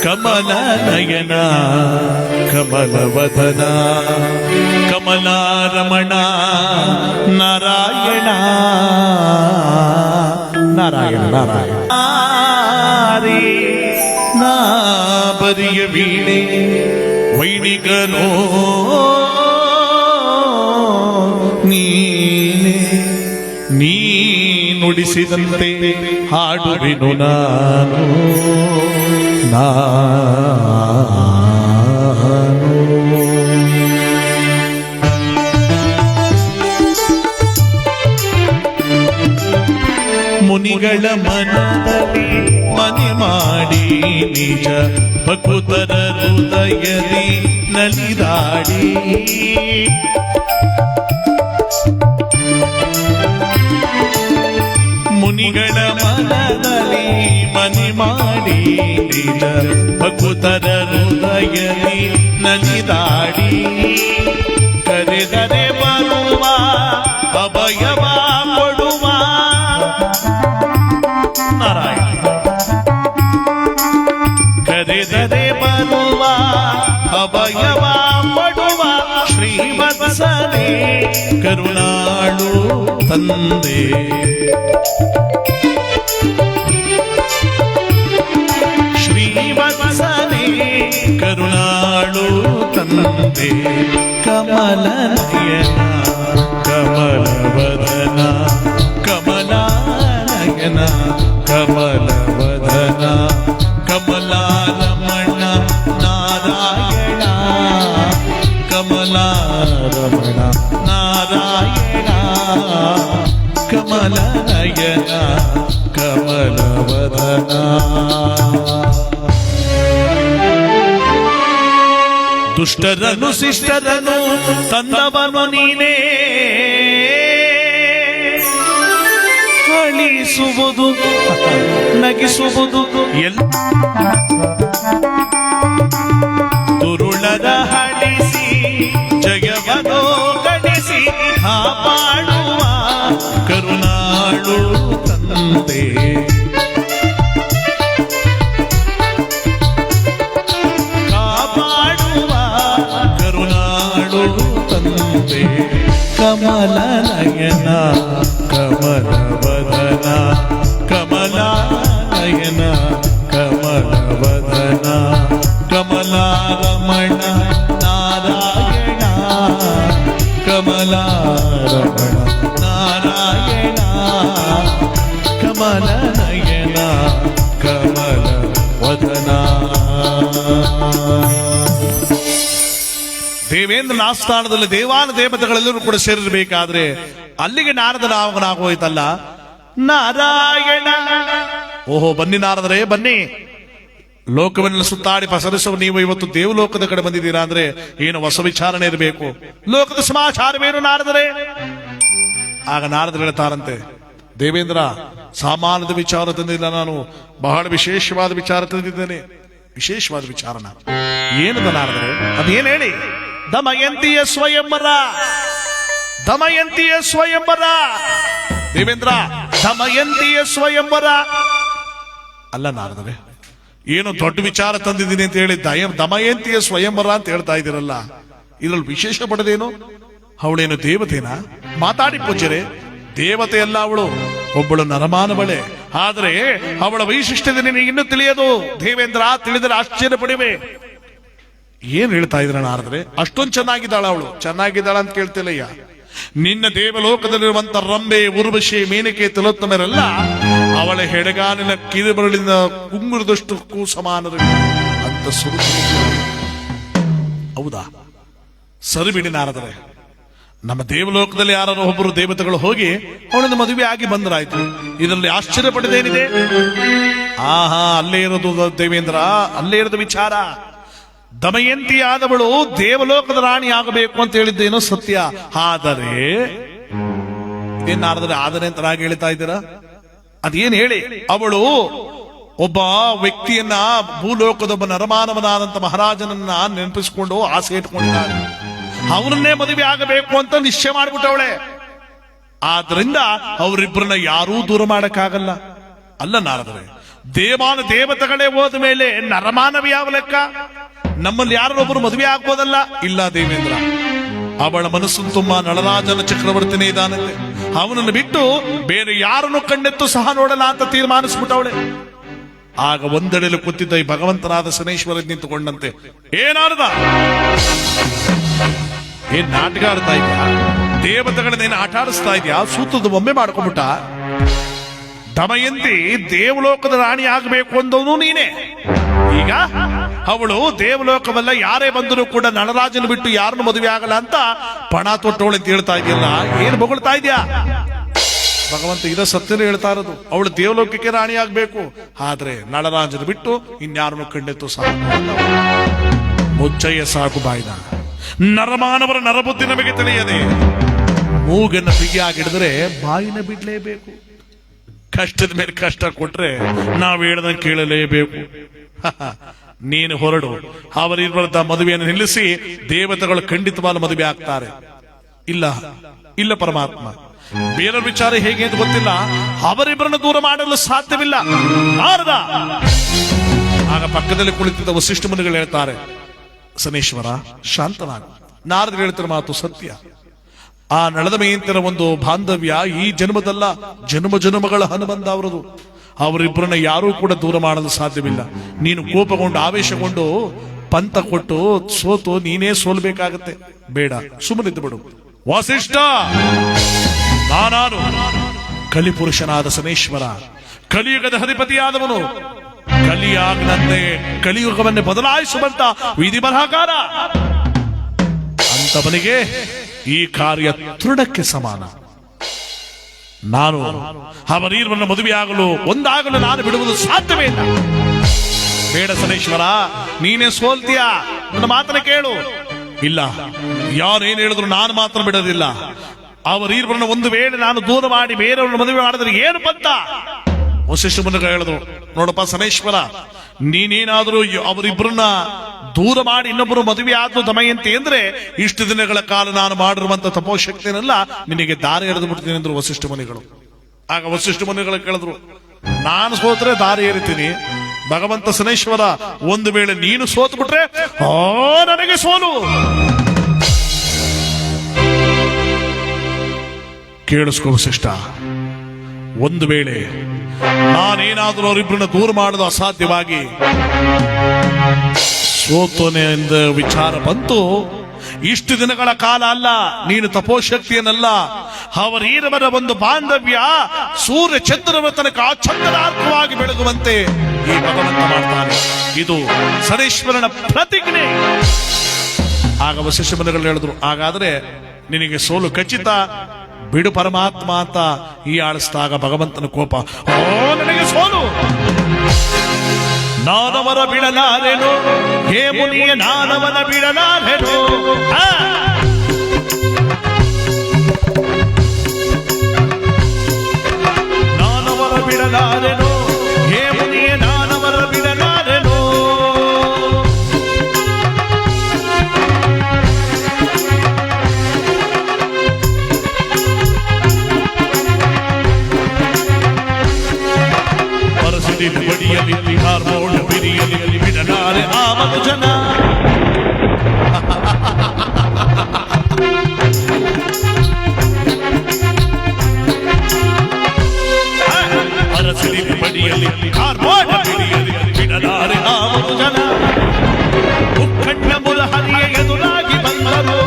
ಕಮಲ ನಯನ ಕಮಲವದನ ಕಮಲಾರಮಣ ನಾರಾಯಣ ನಾರಾಯಣ ನಾರಾಯಣ ನಾ ಬರಿಯ ವೀಣೆ ವೈಣಿಕನೋ ನೀನೆ ನೀ ನುಡಿಸಿದಂತೆ ಹಾಡುವೆನು ನಾನು ಮುನಿಗಳ ಮನದಲ್ಲಿ ಮನೆ ಮಾಡಿ ನಿಜ ಭಕುತರ ಹೃದಯದಿ ನಲಿದಾಡಿ ಮುನಿಗಳ ಮನದಲ್ಲಿ ಮನೆ ಮಾಡಿ ನಿಜ ಭಕುತರ ಹೃದಯದಿ ನಲಿದಾಡಿ ಕರೆದರೆ ಬರುವ ಅಭಯವ ಕೊಡುವ ನಾರಾಯಣ ಕರೆದರೆ ಬರುವ ಅಭಯವ ಕೊಡುವ ಶ್ರೀವತ್ಸನೇ ಕರುಣಾಳು ತಂದೆ ಶ್ರೀವತ್ಸನೇ ಕರುಣಾಳು ತಂದೆ ಕಮಲನಯನ ಕಮಲವದನ ಕಮಲಾನಯನ ಕಮಲವದನ ಕಮಲಾರಮಣ ನಾರಾಯಣ ಕಮಲಾರಮಣ ನಾರಾಯಣ ಕಮಲನಯನ ಕಮಲವದನ. ದುಷ್ಟರನ್ನು ಶಿಷ್ಟರನ್ನು ತಂದವನು ನೀನೇ, ಅಳಿಸುವುದು ನಗಿಸುವುದು ದುರುಳದ ಹಳಿಸಿ ಜಗವನೋ ಗಣಿಸಿ ಕಾಪಾಡುವ ಕರುಣಾಳು ತಂದೆ. ಕಾಪಾಡುವ ಕರುಣಾಳು ತಂದೆ. ಕಮಲ ನಯನ ಕಮಲವದನ, ಕಮಲಾನಯನ ಕಮಲವದನ, ಕಮಲಾರಮಣ ನಾರಾಯಣ, ಕಮಲಾರಮಣ ನಾರಾಯಣ, ಕಮಲನಯನ ಕಮಲವದನ. ದೇವೇಂದ್ರನ ಆಸ್ಥಾನದಲ್ಲಿ ದೇವಾನ ದೇವತೆಗಳೆಲ್ಲರೂ ಕೂಡ ಸೇರಿರಬೇಕಾದ್ರೆ ಅಲ್ಲಿಗೆ ನಾರದನ ಆಗಮನಾಗೋಯ್ತಲ್ಲ. ನಾರಾಯಣ, ಓಹೋ ಬನ್ನಿ ನಾರದರೇ ಬನ್ನಿ, ಲೋಕವನ್ನೆಲ್ಲ ಸುತ್ತಾಡಿ ಪಸರಿಸುವ ನೀವು ಇವತ್ತು ದೇವಲೋಕದ ಕಡೆ ಬಂದಿದ್ದೀರಾ ಅಂದ್ರೆ ಏನು ಹೊಸ ವಿಚಾರಣೆ ಇರಬೇಕು, ಲೋಕದ ಸಮಾಚಾರವೇನು ನಾರದರೇ? ಆಗ ನಾರದರು ಹೇಳ್ತಾರಂತೆ, ದೇವೇಂದ್ರ ಸಾಮಾನ್ಯದ ವಿಚಾರ ತಂದಿಲ್ಲ, ನಾನು ಬಹಳ ವಿಶೇಷವಾದ ವಿಚಾರ ತಂದಿದ್ದೇನೆ. ವಿಶೇಷವಾದ ವಿಚಾರನ ಏನದ ನಾರದರೆ? ಅದೇನು ಹೇಳಿ? ದಮಯಂತಿಯ ಸ್ವಯಂವರ, ದಮಯಂತಿಯ ಸ್ವಯಂವರ. ದೇವೇಂದ್ರ ದಮಯಂತಿಯ ಸ್ವಯಂವರ ಅಲ್ಲ ನಾರದರೆ, ಏನು ದೊಡ್ಡ ವಿಚಾರ ತಂದಿದ್ದೀನಿ ಅಂತ ಹೇಳಿ ದಮಯಂತಿಯ ಸ್ವಯಂವರ ಅಂತ ಹೇಳ್ತಾ ಇದ್ದೀರಲ್ಲ, ಇದ್ರಲ್ಲಿ ವಿಶೇಷ ಪಡೆದೇನು? ಅವಳೇನು ದೇವತೆನಾ? ಮಾತಾಡಿ ಪೂಜ್ಯರೇ, ದೇವತೆ ಅಲ್ಲ ಅವಳು, ಒಬ್ಬಳು ನರಮಾನವಳೆ. ಆದರೆ ಅವಳ ವೈಶಿಷ್ಟ್ಯತೆ ನಿನಗೆ ಇನ್ನೂ ತಿಳಿಯದು ದೇವೇಂದ್ರ, ತಿಳಿದರೆ ಆಶ್ಚರ್ಯ ಪಡಿವೆ. ಏನ್ ಹೇಳ್ತಾ ಇದ್ರ ನಾರದ್ರೆ? ಅಷ್ಟೊಂದು ಚೆನ್ನಾಗಿದ್ದಾಳ ಅವಳು. ಚೆನ್ನಾಗಿದ್ದಾಳ ಅಂತ ಕೇಳ್ತಿಲ್ಲಯ್ಯ, ನಿನ್ನ ದೇವಲೋಕದಲ್ಲಿರುವಂತ ರಂಬೆ, ಉರ್ವಶಿ, ಮೇನಕೆ, ತಿಲೋತ್ತಮರೆಲ್ಲ ಅವಳ ಹೆಡಗಾಲಿನ ಕಿರುಬರಳಿನ ಕುಂಗುರದಷ್ಟಕ್ಕೂ ಸಮಾನರು ಅಂತ ಸುರು. ಹೌದಾ? ಸರಿ ಬಿಡಿ ನಾರದರೆ, ನಮ್ಮ ದೇವಲೋಕದಲ್ಲಿ ಯಾರು ಒಬ್ಬರು ದೇವತೆಗಳು ಹೋಗಿ ಅವಳನ್ನು ಮದುವೆ ಆಗಿ ಬಂದರಾಯ್ತು, ಇದರಲ್ಲಿ ಆಶ್ಚರ್ಯ ಪಡೆದೇನಿದೆ? ಆಹಾ, ಅಲ್ಲೇ ಇರೋದು ದೇವೇಂದ್ರ, ಅಲ್ಲೇ ಇರೋದು ವಿಚಾರ. ದಮಯಂತಿ ಆದವಳು ದೇವಲೋಕದ ರಾಣಿ ಆಗಬೇಕು ಅಂತ ಹೇಳಿದ್ದೇನೋ ಸತ್ಯ. ಆದರೆ ಏನಾದ್ರೆ ಆದರೆ ಅಂತ ರಾಗ ಹೇಳ್ತಾ ಇದ್ದೀರಾ? ಅದೇನ್ ಹೇಳಿ? ಅವಳು ಒಬ್ಬ ವ್ಯಕ್ತಿಯನ್ನ, ಭೂಲೋಕದೊಬ್ಬ ನರಮಾನವನಾದಂತ ಮಹಾರಾಜನನ್ನ ನೆನಪಿಸಿಕೊಂಡು ಆಸೆ ಇಟ್ಕೊಂಡಿದ್ದಾಳೆ. ಅವನನ್ನೇ ಮದುವೆ ಆಗಬೇಕು ಅಂತ ನಿಶ್ಚಯ ಮಾಡಿಬಿಟ್ಟವಳೆ. ಆದ್ರಿಂದ ಅವರಿಬ್ಬರನ್ನ ಯಾರೂ ದೂರ ಮಾಡಕ್ಕಾಗಲ್ಲ. ಅಲ್ಲ ನಾರದರೆ, ದೇವಾನ ದೇವತೆಗಳೇ ಹೋದ ಮೇಲೆ ನರಮಾನವ ಯಾವ ಲೆಕ್ಕ? ನಮ್ಮಲ್ಲಿ ಯಾರೊಬ್ಬರು ಮದುವೆ ಆಗ್ಬೋದಲ್ಲ? ಇಲ್ಲ ದೇವೇಂದ್ರ, ಅವಳ ಮನಸ್ಸು ತುಂಬಾ ನಳರಾಜನ ಚಕ್ರವರ್ತಿನೇ ಇದ್ದಾನಂತೆ. ಅವನನ್ನು ಬಿಟ್ಟು ಬೇರೆ ಯಾರನ್ನು ಕಣ್ಣೆತ್ತು ಸಹ ನೋಡಲ್ಲ ಅಂತ ತೀರ್ಮಾನಿಸ್ಬಿಟ್ಟವಳೆ. ಆಗ ಒಂದೆಡೆಲು ಕೂತಿದ್ದ ಈ ಭಗವಂತನಾದ ಶನೇಶ್ವರ ನಿಂತುಕೊಂಡಂತೆ, ಏನಾರದ ಏನ್ ನಾಟಕ ಆಡ್ತಾ ಇದ್ಯಾ? ದೇವತೆಗಳನ್ನೇನು ಆಟ ಆಡಿಸ್ತಾ ಇದ್ಯಾ? ಸೂತ್ರದ ಒಮ್ಮೆ ಮಾಡ್ಕೊಂಡ್ಬಿಟ್ಟ. ದಮಯಂತಿ ದೇವಲೋಕದ ರಾಣಿ ಆಗಬೇಕು ಅಂದವನು ನೀನೇ. ಈಗ ಅವಳು ದೇವಲೋಕವಲ್ಲ, ಯಾರೇ ಬಂದರೂ ಕೂಡ ನಳರಾಜನ ಬಿಟ್ಟು ಯಾರನ್ನು ಮದುವೆ ಆಗಲ್ಲ ಅಂತ ಪಣ ತೊಟ್ಟವಳು ಅಂತ ಹೇಳ್ತಾ ಇದೆಯಲ್ಲ, ಏನ್ ಬೊಗಳ್ತಾ ಇದ್ಯಾ? ಭಗವಂತ ಇದ ಸತ್ಯನೇ ಹೇಳ್ತಾ ಇರೋದು. ಅವಳು ದೇವಲೋಕಕ್ಕೆ ರಾಣಿ ಆಗ್ಬೇಕು, ಆದ್ರೆ ನಳರಾಜನ ಬಿಟ್ಟು ಇನ್ಯಾರನ್ನು ಕಂಡೆತ್ತು ಸಹ ಮುಚ್ಚಯ್ಯ ಸಾಕು ಬಾಯ್ದ. ನರಮಾನವರ ನರಬುದ್ಧಿ ನಮಗೆ ತಿಳಿಯದೆ ಮೂಗನ್ನ ಬಿಗಿಯಾಗಿಡಿದ್ರೆ ಬಾಯಿನ ಬಿಡ್ಲೇಬೇಕು. ಕಷ್ಟದ ಮೇಲೆ ಕಷ್ಟ ಕೊಟ್ರೆ ನಾವು ಹೇಳ್ದಂಗೆ ಕೇಳಲೇಬೇಕು. ನೀನು ಹೊರಡು, ಅವರಿಬ್ಬರ ಮದುವೆಯನ್ನು ನಿಲ್ಲಿಸಿ ದೇವತೆಗಳು ಖಂಡಿತವಾದ ಮದುವೆ ಆಗ್ತಾರೆ. ಇಲ್ಲ ಇಲ್ಲ ಪರಮಾತ್ಮ, ಬೇರೆ ವಿಚಾರ ಹೇಗೆ ಅಂತ ಗೊತ್ತಿಲ್ಲ, ಅವರಿಬ್ಬರನ್ನು ದೂರ ಮಾಡಲು ಸಾಧ್ಯವಿಲ್ಲ ನಾರದ. ಆಗ ಪಕ್ಕದಲ್ಲಿ ಕುಳಿತಿದ್ದ ವಸಿಷ್ಠ ಮುನಿಗಳು ಹೇಳ್ತಾರೆ, ಶನೇಶ್ವರ ಶಾಂತನಾಗ. ನಾರದರು ಹೇಳ್ತಾರೆ ಮಾತು ಸತ್ಯ. ಆ ನಳದ ಮೇಂತರ ಒಂದು ಬಾಂಧವ್ಯ ಈ ಜನ್ಮದಲ್ಲ, ಜನ್ಮ ಜನ್ಮಗಳ ಅನುಬಂಧ ಅವರದು. ಅವರಿಬ್ಬರನ್ನ ಯಾರೂ ಕೂಡ ದೂರ ಮಾಡಲು ಸಾಧ್ಯವಿಲ್ಲ. ನೀನು ಕೋಪಗೊಂಡು ಆವೇಶಗೊಂಡು ಪಂಥ ಕೊಟ್ಟು ಸೋತು ನೀನೇ ಸೋಲ್ಬೇಕಾಗತ್ತೆ. ಬೇಡ, ಸುಮ್ಮನಿದ್ದು ಬಿಡು. ವಸಿಷ್ಠ, ನಾನಾನು ಕಲಿಪುರುಷನಾದ ಶನೇಶ್ವರ, ಕಲಿಯುಗದ ಅಧಿಪತಿಯಾದವನು, ಕಲಿಯಾಗದಂತೆ ಕಲಿಯುಗವನ್ನೇ ಬದಲಾಯಿಸುವಂತ ವಿಧಿ ಬರಹಕಾರ ಅಂತವನಿಗೆ ಈ ಕಾರ್ಯ ತೃಣಕ್ಕೆ ಸಮಾನ. ನಾನು ಅವರೀರ್ವನ್ನ ಮದುವೆಯಾಗಲು ಒಂದಾಗಲು ನಾನು ಬಿಡುವುದು ಸಾಧ್ಯವೇ ಇಲ್ಲ. ಬೇಡ ಸನೇಶ್ವರ, ನೀನೇ ಸೋಲ್ತೀಯ, ನನ್ನ ಮಾತನ್ನ ಕೇಳು. ಇಲ್ಲ, ಯಾರೇನು ಹೇಳಿದ್ರು ನಾನು ಮಾತ್ರ ಬಿಡೋದಿಲ್ಲ. ಅವರೀರ್ವರನ್ನ ಒಂದು ವೇಳೆ ನಾನು ದೂರ ಮಾಡಿ ಬೇರೆಯವ್ರನ್ನ ಮದುವೆ ಮಾಡಿದ್ರೆ ಏನು ಬಂತ? ವಸಿಷ್ಠ ಮುನಿಗಳು ಹೇಳಿದ್ರು, ನೋಡಪ್ಪ ಸನೇಶ್ವರ, ನೀನೇನಾದ್ರೂ ಅವರಿಬ್ಬರನ್ನ ದೂರ ಮಾಡಿ ಇನ್ನೊಬ್ಬರು ಮದುವೆ ಆದ್ರೂ ದಮಯಂತಿ ಅಂದ್ರೆ ಇಷ್ಟು ದಿನಗಳ ಕಾಲ ನಾನು ಮಾಡಿರುವಂತ ತಪೋಶಕ್ತಿಯನ್ನೆಲ್ಲ ನಿನಗೆ ದಾರಿ ಎರೆದು ಬಿಡ್ತೀನಿ ಅಂದ್ರು ವಸಿಷ್ಠ ಮುನಿಗಳು. ಆಗ ವಸಿಷ್ಠ ಮುನಿಗಳು ಕೇಳಿದ್ರು, ನಾನು ಸೋತ್ರೆ ದಾರಿ ಏರಿತೀನಿ, ಭಗವಂತ ಸನೇಶ್ವರ ಒಂದು ವೇಳೆ ನೀನು ಸೋತು ಬಿಟ್ರೆ ನನಗೆ ಸೋಲು. ಕೇಳಿಸ್ಕೋ ವಸಿಷ್ಠ, ಒಂದು ವೇಳೆ ನಾನೇನಾದ್ರೂ ಅವರಿಬ್ಬರನ್ನ ದೂರ ಮಾಡೋದು ಅಸಾಧ್ಯವಾಗಿ ಸೋತೋನೆ ಎಂದ ವಿಚಾರ ಬಂತು, ಇಷ್ಟು ದಿನಗಳ ಕಾಲ ಅಲ್ಲ, ನೀನು ತಪೋಶಕ್ತಿಯನ್ನಲ್ಲ, ಅವರೀರವರ ಒಂದು ಬಾಂಧವ್ಯ ಸೂರ್ಯ ಚಂದ್ರನ ತನಕ ಚಂದ್ರಾರ್ಕವಾಗಿ ಬೆಳಗುವಂತೆ ಈ ಭಗವಂತ ಮಾಡ್ತಾನೆ. ಇದು ಸನೇಶ್ವರನ ಪ್ರತಿಜ್ಞೆ. ಆಗ ವಸಿಷ್ಠ ಮುನಿಗಳು ಹೇಳಿದ್ರು, ಹಾಗಾದ್ರೆ ನಿನಗೆ ಸೋಲು ಖಚಿತ, ಬಿಡು ಪರಮಾತ್ಮ ಅಂತ ಈ ಆಳಿಸಿದಾಗ ಭಗವಂತನ ಕೋಪ, ನನಗೆ ಸೋಲು, ನಾನವರ ಬಿಡಲಾರೆನು, ಹೇ ಮುನಿಯ ನಾನವನ ಬಿಡಲಾರೆನು. ನಾನವರ ಬಿಡಲಾರೆನು, ಹೇ ಮುನಿಯ ನಾನವರ ಬಿಡಲಾರೆನು. ಬಡಿಯಲಿ ಹಾರ್ಮೋಣ ಬಿರಿಯಲಿ ಬಿಡಲಾರೆ ಆ ಮನುಜನ. ಅರಸಲಿ ಬಡಿಯಲಿ ಹಾರ್ಮೋಣ ಬಿರಿಯಲಿ ಬಿಡಲಾರೆ ಆ ಮನುಜನ. ಮುಖಂಡ ಮುರಹರಿಯ ಎದುರಾಗಿ ಬಂದರು,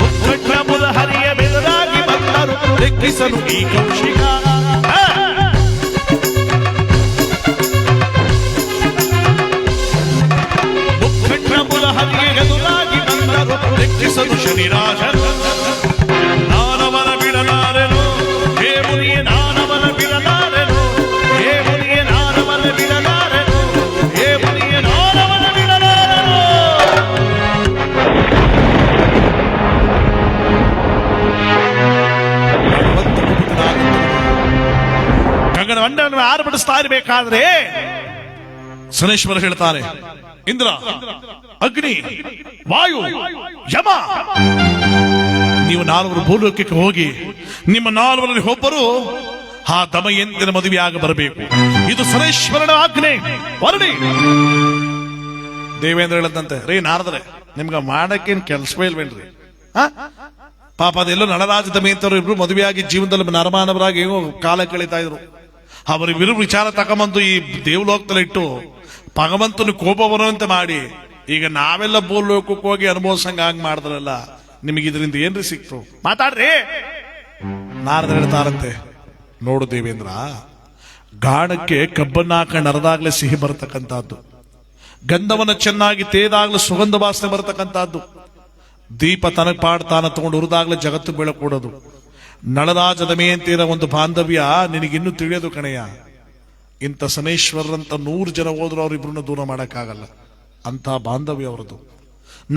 ಮುಖಂಡ ಮುರಹರಿಯ ಎದುರಾಗಿ ಬಂದರು, ಲೆಕ್ಕಿಸಲು ಈ ಕೌಶಿಕ. ಶನಿರಾಜ ನಾನವನ ಬಿಡಲಾರೆನು, ಹೇ ಮುನಿಯ ನಾನವನ ಬಿಡಲಾರೆನು, ಹೇ ಮುನಿಯ ನಾನವನ ಬಿಡಲಾರೆನು, ಹೇ ಮುನಿಯ ನಾನವನ ಬಿಡಲಾರೆನು. ಗಗನ ಮಂಡಲವನ್ನು ಆರ್ಭಟಿಸ್ತಾ ಇರಬೇಕಾದ್ರೆ ಸನೇಶ್ವರ ಹೇಳ್ತಾರೆ, ಇಂದ್ರ, ಅಗ್ನಿ, ವಾಯು, ಯಮ, ನೀವು ನಾಲ್ವರು ಭೂಲೋಕಕ್ಕೆ ಹೋಗಿ ನಿಮ್ಮ ನಾಲ್ವರಲ್ಲಿ ಒಬ್ಬರು ಆ ದಮಯಂತಿನ ಮದುವೆಯಾಗ ಬರಬೇಕು. ಇದು ಸನೇಶ್ವರನ ಆಜ್ಞೆ, ಹೊರಡಿ. ದೇವೇಂದ್ರ ಹೇಳದಂತೆ, ರೇ ನಾರದ್ರೆ, ನಿಮ್ಗ ಮಾಡಕ್ಕೇನ್ ಕೆಲಸವೇ ಇಲ್ವೇನ್ರಿ? ಪಾಪ ಅದೆಲ್ಲೋ ನಳರಾಜ ದಮಯಂತರು ಇಬ್ರು ಮದುವೆಯಾಗಿ ಜೀವನದಲ್ಲಿ ನರಮಾನವರಾಗಿ ಕಾಲ ಕಳೀತಾ ಇದ್ರು. ಅವರಿಬ್ಬರು ವಿಚಾರ ತಗೊಂಬಂದು ಈ ದೇವಲೋಕದಲ್ಲಿ ಇಟ್ಟು ಭಗವಂತನ ಕೋಪ ಬರುವಂತೆ ಮಾಡಿ, ಈಗ ನಾವೆಲ್ಲ ಭೂಲೋಕಕ್ಕೆ ಹೋಗಿ ಅನುಭವಿಸಂಗ ಹಂಗ್ ಮಾಡಿದ್ರಲ್ಲ, ನಿಮಗೆ ಇದರಿಂದ ಏನ್ರಿ ಸಿಕ್ತು? ಮಾತಾಡ್ರಿ. ನಾರದ್ರು ಹೇಳ್ತಾರಂತೆ, ನೋಡು ದೇವೇಂದ್ರ, ಗಾಣಕ್ಕೆ ಕಬ್ಬನ್ನ ಹಾಕೊಂಡು ಅರ್ದಾಗ್ಲೇ ಸಿಹಿ ಬರತಕ್ಕಂಥದ್ದು, ಗಂಧವನ್ನ ಚೆನ್ನಾಗಿ ತೇದಾಗ್ಲೇ ಸುಗಂಧ ವಾಸನೆ ಬರತಕ್ಕಂಥದ್ದು, ದೀಪ ತನಕ ಪಾಡ್ ತಾನ ತಗೊಂಡು ಉರಿದಾಗ್ಲೇ ಜಗತ್ತು ಬೆಳಕೊಡೋದು. ನಳರಾಜ ದಮಯಂತಿಯರ ಒಂದು ಬಾಂಧವ್ಯ ನಿನಗಿನ್ನೂ ತಿಳಿಯೋದು ಕಣಯ್ಯ. ಇಂಥ ಸನೇಶ್ವರಂತ 100 ಜನ ಹೋದ್ರು ಅವ್ರಿಬ್ರನ್ನ ದೂರ ಮಾಡಕ್ಕಾಗಲ್ಲ, ಅಂತ ಬಾಂಧವ್ಯ ಅವರದು.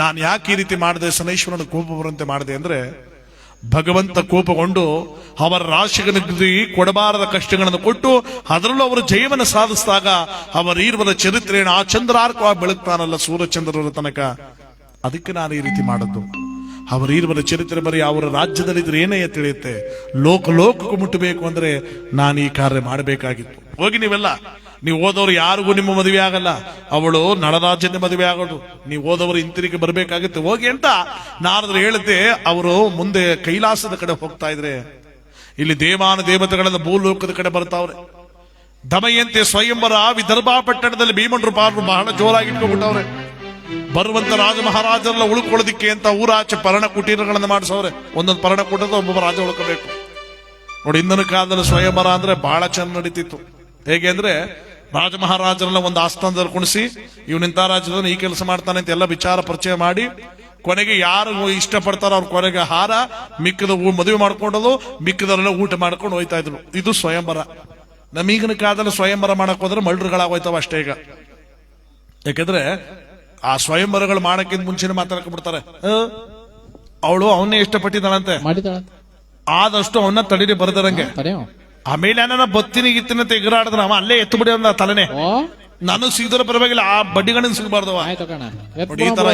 ನಾನು ಯಾಕೆ ಈ ರೀತಿ ಮಾಡಿದೆ, ಸನೇಶ್ವರನ ಕೋಪ ಬರುವಂತೆ ಮಾಡಿದೆ ಅಂದ್ರೆ, ಭಗವಂತ ಕೋಪಗೊಂಡು ಅವರ ರಾಶಿಗೆ ಕೊಡಬಾರದ ಕಷ್ಟಗಳನ್ನು ಕೊಟ್ಟು ಅದರಲ್ಲೂ ಅವರು ಜಯವನ್ನು ಸಾಧಿಸಿದಾಗ ಅವರೀರ್ವರ ಚರಿತ್ರೆಯನ್ನು ಆ ಚಂದ್ರಾರ್ಕವಾಗಿ ಬೆಳಗ್ತಾನಲ್ಲ ಸೂರ್ಯಚಂದ್ರರ ತನಕ, ಅದಕ್ಕೆ ನಾನು ಈ ರೀತಿ ಮಾಡದ್ದು. ಅವರೀರ್ವರ ಚರಿತ್ರೆ ಬರೀ ಅವರ ರಾಜ್ಯದಲ್ಲಿದ್ರೆ ಏನೇ ತಿಳಿಯುತ್ತೆ, ಲೋಕಕ್ಕೂ ಮುಟ್ಟಬೇಕು ಅಂದ್ರೆ ನಾನು ಈ ಕಾರ್ಯ ಮಾಡಬೇಕಾಗಿತ್ತು. ಹೋಗಿ ನೀವೆಲ್ಲ, ನೀವು ಓದೋರು ಯಾರಿಗೂ ನಿಮ್ಮ ಮದುವೆ ಆಗಲ್ಲ, ಅವಳು ನಳರಾಜನ ಮದುವೆ ಆಗೋದು, ನೀವು ಓದವರು ಹಿಂತಿರುಗಿ ಬರ್ಬೇಕಾಗುತ್ತೆ, ಹೋಗಿ ಅಂತ ನಾರದ್ರು ಹೇಳುತ್ತೆ. ಅವರು ಮುಂದೆ ಕೈಲಾಸದ ಕಡೆ ಹೋಗ್ತಾ ಇದ್ರೆ, ಇಲ್ಲಿ ದೇವಾನ ದೇವತೆಗಳೆಲ್ಲ ಭೂಲೋಕದ ಕಡೆ ಬರ್ತಾವ್ರೆ. ದಮಯಂತಿ ಸ್ವಯಂವರ ವಿದರ್ಭ ಪಟ್ಟಣದಲ್ಲಿ ಭೀಮಣ್ರು ಪಾಲರು ಬಹಳ ಜೋರಾಗಿ ಇಟ್ಕೊಂಡ್ಬಿಟ್ಟವ್ರೆ. ಬರುವಂತ ರಾಜ ಮಹಾರಾಜರೆಲ್ಲ ಉಳ್ಕೊಳ್ಳೋದಿಕ್ಕೆ ಅಂತ ಊರಾಚೆ ಪರ್ಣ ಕುಟೀರಗಳನ್ನು ಮಾಡಿಸವ್ರೆ. ಒಂದೊಂದು ಪರ್ಣ ಕುಟೀರದ ಒಬ್ಬೊಬ್ಬ ರಾಜ ಉಳ್ಕೋಬೇಕು ನೋಡಿ. ಇಂದಿನ ಕಾಲದಲ್ಲಿ ಸ್ವಯಂವರ ಅಂದ್ರೆ ಬಹಳ ಚೆಂದ ನಡೀತಿತ್ತು. ಹೇಗೆ ಅಂದ್ರೆ, ರಾಜ ಮಹಾರಾಜರೆಲ್ಲ ಒಂದು ಆಸ್ಥಾನದಲ್ಲಿ ಕುಣಿಸಿ, ಇವನಿಂತ ರಾಜ್ಯದಲ್ಲಿ ಈ ಕೆಲಸ ಮಾಡ್ತಾನೆ ಅಂತ ಎಲ್ಲ ವಿಚಾರ ಪರಿಚಯ ಮಾಡಿ ಕೊನೆಗೆ ಯಾರು ಇಷ್ಟಪಡ್ತಾರೋ ಅವ್ರ ಕೊನೆಗೆ ಹಾರ, ಮಿಕ್ಕದ ಮದುವೆ ಮಾಡ್ಕೊಂಡೋದು, ಮಿಕ್ಕದವರೆಲ್ಲ ಊಟ ಮಾಡ್ಕೊಂಡು ಹೋಯ್ತಾ ಇದ್ರು. ಇದು ಸ್ವಯಂವರ. ನಮೀಗಿನ ಕಾಲದಲ್ಲಿ ಸ್ವಯಂವರ ಮಾಡಕ್ ಹೋದ್ರೆ ಮಲ್ಡ್ರುಗಳಾಗೋಯ್ತಾವ ಅಷ್ಟೇ. ಈಗ ಯಾಕಂದ್ರೆ ಆ ಸ್ವಯಂವರಗಳು ಮಾಡಕ್ಕಿಂತ ಮುಂಚೆನೆ ಮಾತಾಡ್ಕೊಂಡ್ಬಿಡ್ತಾರೆ. ಅವಳು ಅವನ್ನೇ ಇಷ್ಟಪಟ್ಟಿದ್ದಾಳಂತೆ, ಆದಷ್ಟು ಅವನ್ನ ತಡೀರಿ ಬರದರಂಗೆ. ಆಮೇಲೆ ನನ್ನ ಬತ್ತಿನ ಗಿತ್ತಿನ ತೆಗರಾಡಿದ್ರ ಅವ ಅಲ್ಲೇ ಎತ್ತು ಬಿಡಿ ಅಂದ ತಲೆನೆ. ನಾನು ಸಿಗದ್ರ ಪರವಾಗಿಲ್ಲ, ಆ ಬಡ್ಡಿಗಣ್ಣ ಸಿಗಬಾರ್ದವ.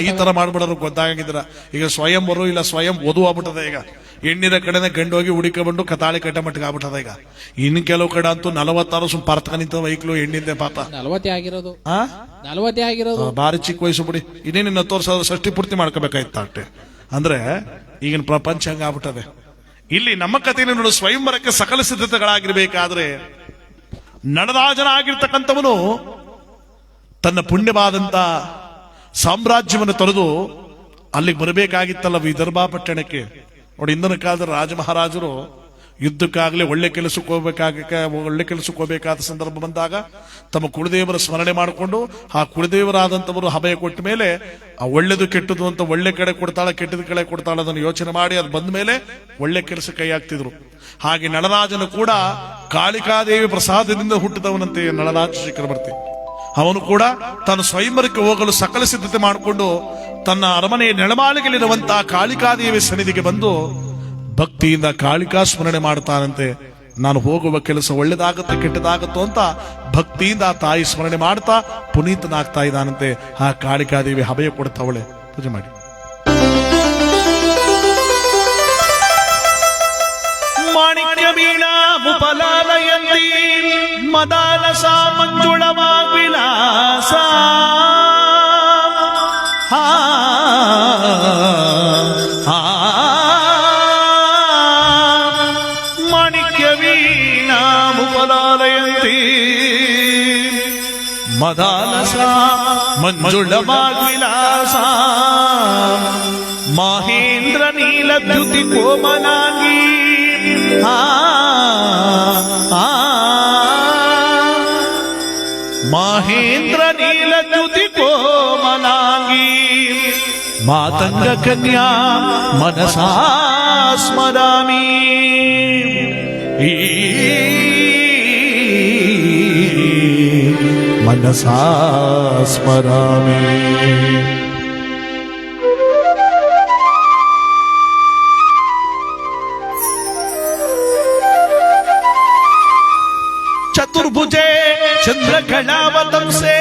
ಈ ತರ ಮಾಡ್ಬಿಡೋರು ಗೊತ್ತಾಗಿದ್ರ. ಈಗ ಸ್ವಯಂ ಬರು ಇಲ್ಲ ಸ್ವಯಂ ವಧು ಆಗ್ಬಿಟ್ಟದ. ಈಗ ಹೆಣ್ಣಿನ ಕಡೆನೆ ಗಂಡು ಹೋಗಿ ಹುಡುಕಬಂಡು ಕತಾಳಿ ಕಟ್ಟ ಮಟ್ಟಿಗೆ ಆಗ್ಬಿಟ್ಟದ. ಈಗ ಇನ್ನು ಕೆಲವು ಕಡೆ ಅಂತೂ 46 ಪಾರ್ಥ ನಿಂತ ವೈಕ್ಲು ಹೆಣ್ಣಿಂದೆ ಪಾಪ 40 ಆಗಿರೋದು ಬಾರಿ ಚಿಕ್ಕ ವಯಸ್ಸು ಬಿಡಿ. ಇನ್ನೇನು 10 ವರ್ಷ ಷಷ್ಠಿ ಪೂರ್ತಿ ಮಾಡ್ಕೋಬೇಕಾಯ್ತ ಅಷ್ಟೇ. ಅಂದ್ರೆ ಈಗಿನ ಪ್ರಪಂಚ ಹಂಗ ಆಗ್ಬಿಟ್ಟದೆ. ಇಲ್ಲಿ ನಮ್ಮ ಕಥೆಯನ್ನು ನೋಡು, ಸ್ವಯಂವರಕ್ಕೆ ಸಕಲ ಸಿದ್ಧತೆಗಳಾಗಿರ್ಬೇಕಾದ್ರೆ ನಳರಾಜನಾಗಿರ್ತಕ್ಕಂಥವನು ತನ್ನ ಪುಣ್ಯವಾದಂತ ಸಾಮ್ರಾಜ್ಯವನ್ನು ತೊರೆದು ಅಲ್ಲಿಗೆ ಬರಬೇಕಾಗಿತ್ತಲ್ಲ ವಿದರ್ಭ ಪಟ್ಟಣಕ್ಕೆ. ನೋಡಿ, ಇಂದಿನ ಕಾಲದ ರಾಜ ಮಹಾರಾಜರು ಯುದ್ಧಕ್ಕಾಗಲಿ ಒಳ್ಳೆ ಕೆಲಸಕ್ಕೆ ಹೋಗ್ಬೇಕಾದ ಸಂದರ್ಭ ಬಂದಾಗ ತಮ್ಮ ಕುಲದೇವರ ಸ್ಮರಣೆ ಮಾಡಿಕೊಂಡು ಆ ಕುಲದೇವರಾದಂಥವರು ಅಭಯ ಕೊಟ್ಟ ಮೇಲೆ ಆ ಒಳ್ಳೇದು ಕೆಟ್ಟದು ಅಂತ ಒಳ್ಳೆ ಕಡೆ ಕೊಡ್ತಾಳ, ಕೆಟ್ಟದ ಕಡೆ ಕೊಡ್ತಾಳ ಅದನ್ನು ಯೋಚನೆ ಮಾಡಿ ಅದು ಬಂದ ಮೇಲೆ ಒಳ್ಳೆ ಕೆಲಸ ಕೈ ಹಾಕ್ತಿದ್ರು. ಹಾಗೆ ನಳರಾಜನು ಕೂಡ ಕಾಳಿಕಾದೇವಿ ಪ್ರಸಾದದಿಂದ ಹುಟ್ಟಿದವನಂತೆ ನಳರಾಜ ಚಕ್ರವರ್ತಿ. ಅವನು ಕೂಡ ತಾನು ಸ್ವಯಂವರಕ್ಕೆ ಹೋಗಲು ಸಕಲ ಸಿದ್ಧತೆ ಮಾಡಿಕೊಂಡು ತನ್ನ ಅರಮನೆಯ ನೆಲಮಾಳಿಗೆಯಲ್ಲಿರುವಂತಹ ಕಾಳಿಕಾದೇವಿ ಸನ್ನಿಧಿಗೆ ಬಂದು ಭಕ್ತಿಯಿಂದ ಕಾಳಿಕಾ ಸ್ಮರಣೆ ಮಾಡ್ತಾನಂತೆ. ನಾನು ಹೋಗುವ ಕೆಲಸ ಒಳ್ಳೇದಾಗತ್ತೆ ಕೆಟ್ಟದಾಗತ್ತೋ ಅಂತ ಭಕ್ತಿಯಿಂದ ಆ ತಾಯಿ ಸ್ಮರಣೆ ಮಾಡ್ತಾ ಪುನೀತನಾಗ್ತಾ ಇದ್ದಾನಂತೆ. ಆ ಕಾಳಿಕಾದೇವಿ ಅಭಯ ಕೊಡ್ತಾವಳೆ. ಪೂಜೆ ಮಾಡಿ. ಮಾಣಿಕ್ಯ ವೀಣಾ ಮುಪಲಾಲಯಂತಿ ಮದಾಲಸ ಮಂಜುಳವಾ ವಿಲಾಸ ಮದಾಲಸ ಮಂಜುಳವಾಗ್ವಿಲಾಸ ಮಹೇಂದ್ರ ನೀಲದ್ಯುತಿ ಕೋಮಲಾಂಗಿ ಮಹೇಂದ್ರ ನೀಲದ್ಯುತಿ ಕೋಮಲಾಂಗಿ ಮಾತಂಗ ಕನ್ಯಾ ಮನಸಾ ಸ್ಮರಾಮಿ. ಮನಸಾ ಸ್ಮರಾಮಿ. ಚತುರ್ಭುಜೆ ಚಂದ್ರಕಲಾವತಂಸೆ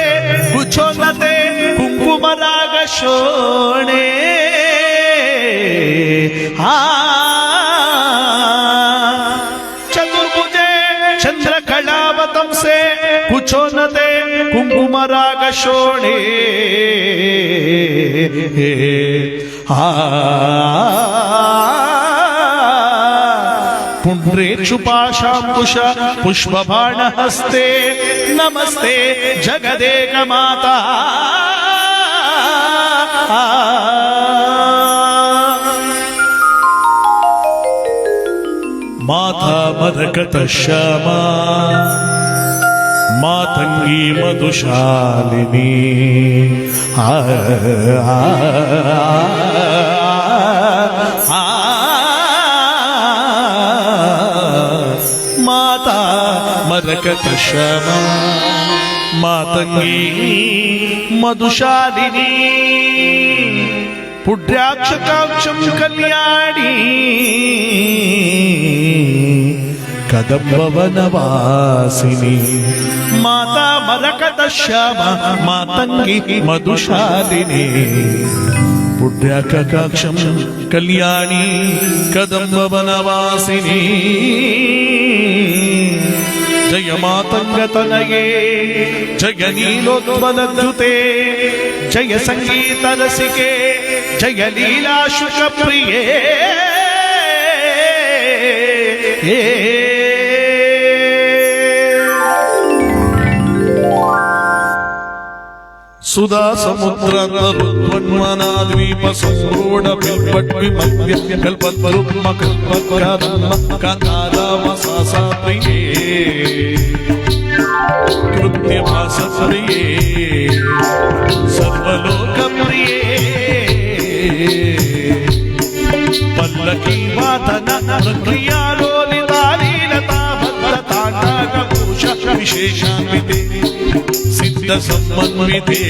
ಕುಚೋನ್ನತೆ ಕುಂಕುಮರಾಗ ಶೋಣೆ ಚತುರ್ಭುಜೆ ಚಂದ್ರಕಲಾವತಂಸೆ ಕುಚೋನ್ನತೆ ಕುಂಕುಮರಾಗ ಶೋಣೆ ಪುಂಡ್ರೇಕ್ಷು ಪಾಶಾಂಕುಶ ಪುಷ್ಪಬಾಣ ಹಸ್ತೆ ನಮಸ್ತೆ ಜಗದೇಕ ಮಾತಾ. ಮಾತಾ ಮರಕತ ಶ್ಯಾಮ ಮಾತಂಗಿ ಮಧುಶಾಲಿನಿ ಮಾತಾ ಮರಕತ ಶ್ಯಾಮ ಮಾತಂಗಿ ಮಧುಶಾಲಿನಿ ಪುಡ್ರಾಕ್ಷಕಾಕ್ಷಂ ಕಲ್ಯಾಣಿ ಕದಂಬವನವಾಸಿನಿ. ಮಾತಾ ಮರಕತ ಶ್ಯಾಮ ಮಾತಂಗಿ ಮಧುಶಾಲಿನಿ ಪುಡ್ರಾಕ್ಷಕಾಕ್ಷಂ ಕಲ್ಯಾಣಿ ಕದಂಬವನವಾಸಿನಿ. ಜಯ ಮಾತಂಗತನಯೇ ಜಯ ನೀಲೋದ್ವಲದ್ಯುತೆ ಜಯ ಸಂಗೀತ ರಸಿಕೆ ಜಯ ಲೀಲಾ ಶುಕ ಪ್ರಿಯೇ. ಸುಧಾ ಸಮುದ್ರ ತರುತ್ವನ್ಮನಾದ್ವೀಪ ಸಂರೂಢ ಬಿಲ್ಪಟ್ವಿಮಧ್ಯ ಕಲ್ಪದ್ರುಮ ಕಲ್ಪದ್ರಾಮ ಕಥಾರಾಮಸಾಸ ಪ್ರಿಯೇ ಕೃತ್ಯವಾಸ ಪ್ರಿಯೇ ಸರ್ವಲೋಕ ಪ್ರಿಯೇ ಪಲ್ಲಕಿ ವಾದನ ಪ್ರಕ್ರಿಯಾಲೋಲಿತಾಲೀಲತಾ ಬದ್ಧ ತಾಂಡಾಗ ಪುರುಷ ವಿಶೇಷಾನ್ವಿತೆ ಸಿದ್ಧ ಸಂಬನ್ವಿತೆ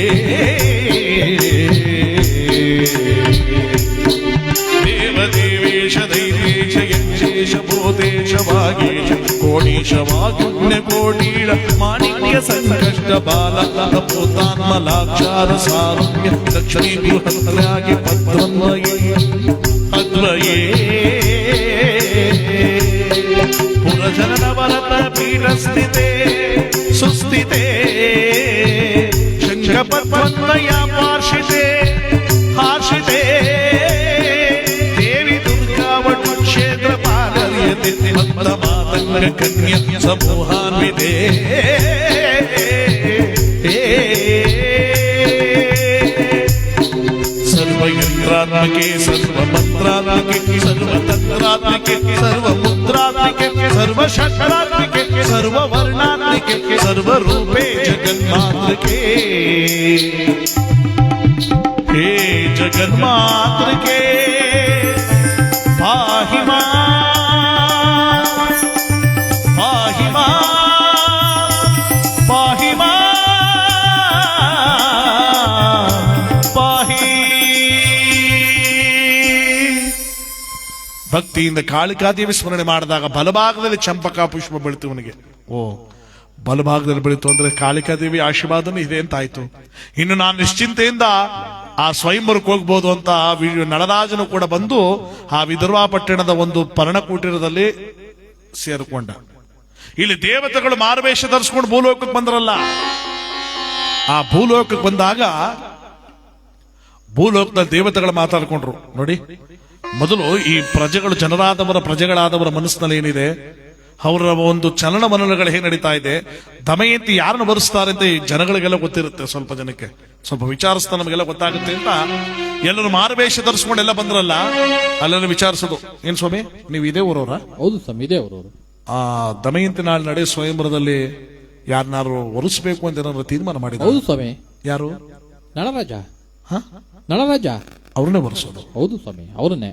ದೇವದೇವೇಶ ದೈವೇಶ ಯಜ್ಞೇಶ ಭೂತೇಶ ವಾಗೇಶ ಕೋಣೀಶ ವಾಗುಣ್ಯ ಕೋಟೀಳ ಮಾಣಿಕ್ಯ ಸಂಕಷ್ಟ ಬಾಲ ಪೋತಾನ್ಮಲಾಕ್ಷಾರ ಸಾರುಣ್ಯ ಲಕ್ಷ್ಮೀ ಬೃಹತ್ರಾಗಿ ಪದ್ಮನ್ವಯೇ ಅದ್ವಯೇ ಪುರಜನನ ವರತ ಪೀಠಸ್ಥಿತೆ ಸುಸ್ಥಿತೆ ಶಂಖಪದ್ಮನ್ವಯ ಪಾರ್ಷಿತೆ ಹಾರ್ಷಿತೆ ದೇವಿ ದುರ್ಗಾವಟು ಕ್ಷೇತ್ರ ಪಾಲಯತೆ ಭಕ್ತ ಮಾತಂಗ ಕನ್ಯ ಸಮೂಹಾನ್ವಿತೆ ಸರ್ವಯಂತ್ರಾತ್ಮಕೆ ಸರ್ವಮಂತ್ರಾತ್ಮಕೆ ಸರ್ವತಂತ್ರಾತ್ಮಕೆ ಸರ್ವಮುದ್ರಾತ್ಮಕೆ ಸರ್ವಶಸ್ತ್ರಾತ್ಮಕೆ ಸರ್ವವರ್ಣಾತ್ಮಕೆ ಸರ್ವರೂಪೇ ಜಗನ್ಮಾತೃಕೆ ಹೇ ಜಗನ್ಮಾತೃಕೆ ಪಾಹಿ ಮಾ ಪಾಹಿ ಮಾ ಪಾಹಿ ಮಾ ಪಾಹಿ. ಭಕ್ತಿಯಿಂದ ಕಾಳಿಕಾದೇವಿ ಸ್ಮರಣೆ ಮಾಡಿದಾಗ ಬಲಭಾಗದಲ್ಲಿ ಚಂಪಕ ಪುಷ್ಪ ಬೆಳಿತು ಅವನಿಗೆ. ಓ, ಬಲಭಾಗದಲ್ಲಿ ಬೆಳೀತು ಅಂದ್ರೆ ಕಾಳಿಕಾದೇವಿ ಆಶೀರ್ವಾದನೂ ಇದೆ ಅಂತ ಆಯ್ತು. ಇನ್ನು ನಾನು ನಿಶ್ಚಿಂತೆಯಿಂದ ಆ ಸ್ವಯಂವರಕ್ಕೆ ಹೋಗ್ಬೋದು ಅಂತ ನಳರಾಜನು ಕೂಡ ಬಂದು ಆ ವಿದರ್ಭಾ ಪಟ್ಟಣದ ಒಂದು ಪರ್ಣಕೂಟೀರದಲ್ಲಿ ಸೇರಿಕೊಂಡ. ಇಲ್ಲಿ ದೇವತೆಗಳು ಮಾರುವೇಷ ಧರಿಸ್ಕೊಂಡು ಭೂಲೋಕಕ್ಕೆ ಬಂದ್ರಲ್ಲ, ಆ ಭೂಲೋಕಕ್ಕೆ ಬಂದಾಗ ಭೂಲೋಕದಲ್ಲಿ ದೇವತೆಗಳು ಮಾತಾಡ್ಕೊಂಡ್ರು. ನೋಡಿ, ಮೊದಲು ಈ ಪ್ರಜೆಗಳಾದವರ ಮನಸ್ಸಿನಲ್ಲಿ ಏನಿದೆ, ಅವರ ಒಂದು ಚಲನವಲನಗಳು ಹೇಗೆ ನಡೀತಾ ಇದೆ, ದಮಯಂತಿ ಯಾರನ್ನು ಬರೆಸ್ತಾರೆ ಅಂತ ಈ ಜನಗಳಿಗೆಲ್ಲ ಗೊತ್ತಿರುತ್ತೆ. ಸ್ವಲ್ಪ ಜನಕ್ಕೆ ಸ್ವಲ್ಪ ವಿಚಾರಿಸ್ತಾ ನಮಗೆಲ್ಲ ಗೊತ್ತಾಗುತ್ತೆ ಅಂತ ಎಲ್ಲರೂ ಮಾರುವೇಷ ಧರಿಸ್ಕೊಂಡೆಲ್ಲ ಬಂದ್ರಲ್ಲ, ಅಲ್ಲೆಲ್ಲ ವಿಚಾರಿಸೋದು, ಏನ್ ಸ್ವಾಮಿ ನೀವು ಇದೇ ಊರವ್ರ? ಹೌದು ಸ್ವಾಮಿ, ಇದೇ ಊರವರು. ಆ ದಮಯಂತಿ ನಾಳೆ ನಡೆ ಸ್ವಯಂವರದಲ್ಲಿ ಯಾರನ್ನಾರು ಒರೆಸ್ಬೇಕು ಅಂತ ಏನಾದ್ರು ತೀರ್ಮಾನ ಮಾಡಿದ್ರು? ಹೌದು ಸ್ವಾಮಿ. ಯಾರು? ನಳರಾಜ. ನಳರಾಜ ಅವ್ರನ್ನೇ ಬರೆಸೋದು? ಹೌದು ಸ್ವಾಮಿ, ಅವ್ರನ್ನೇ.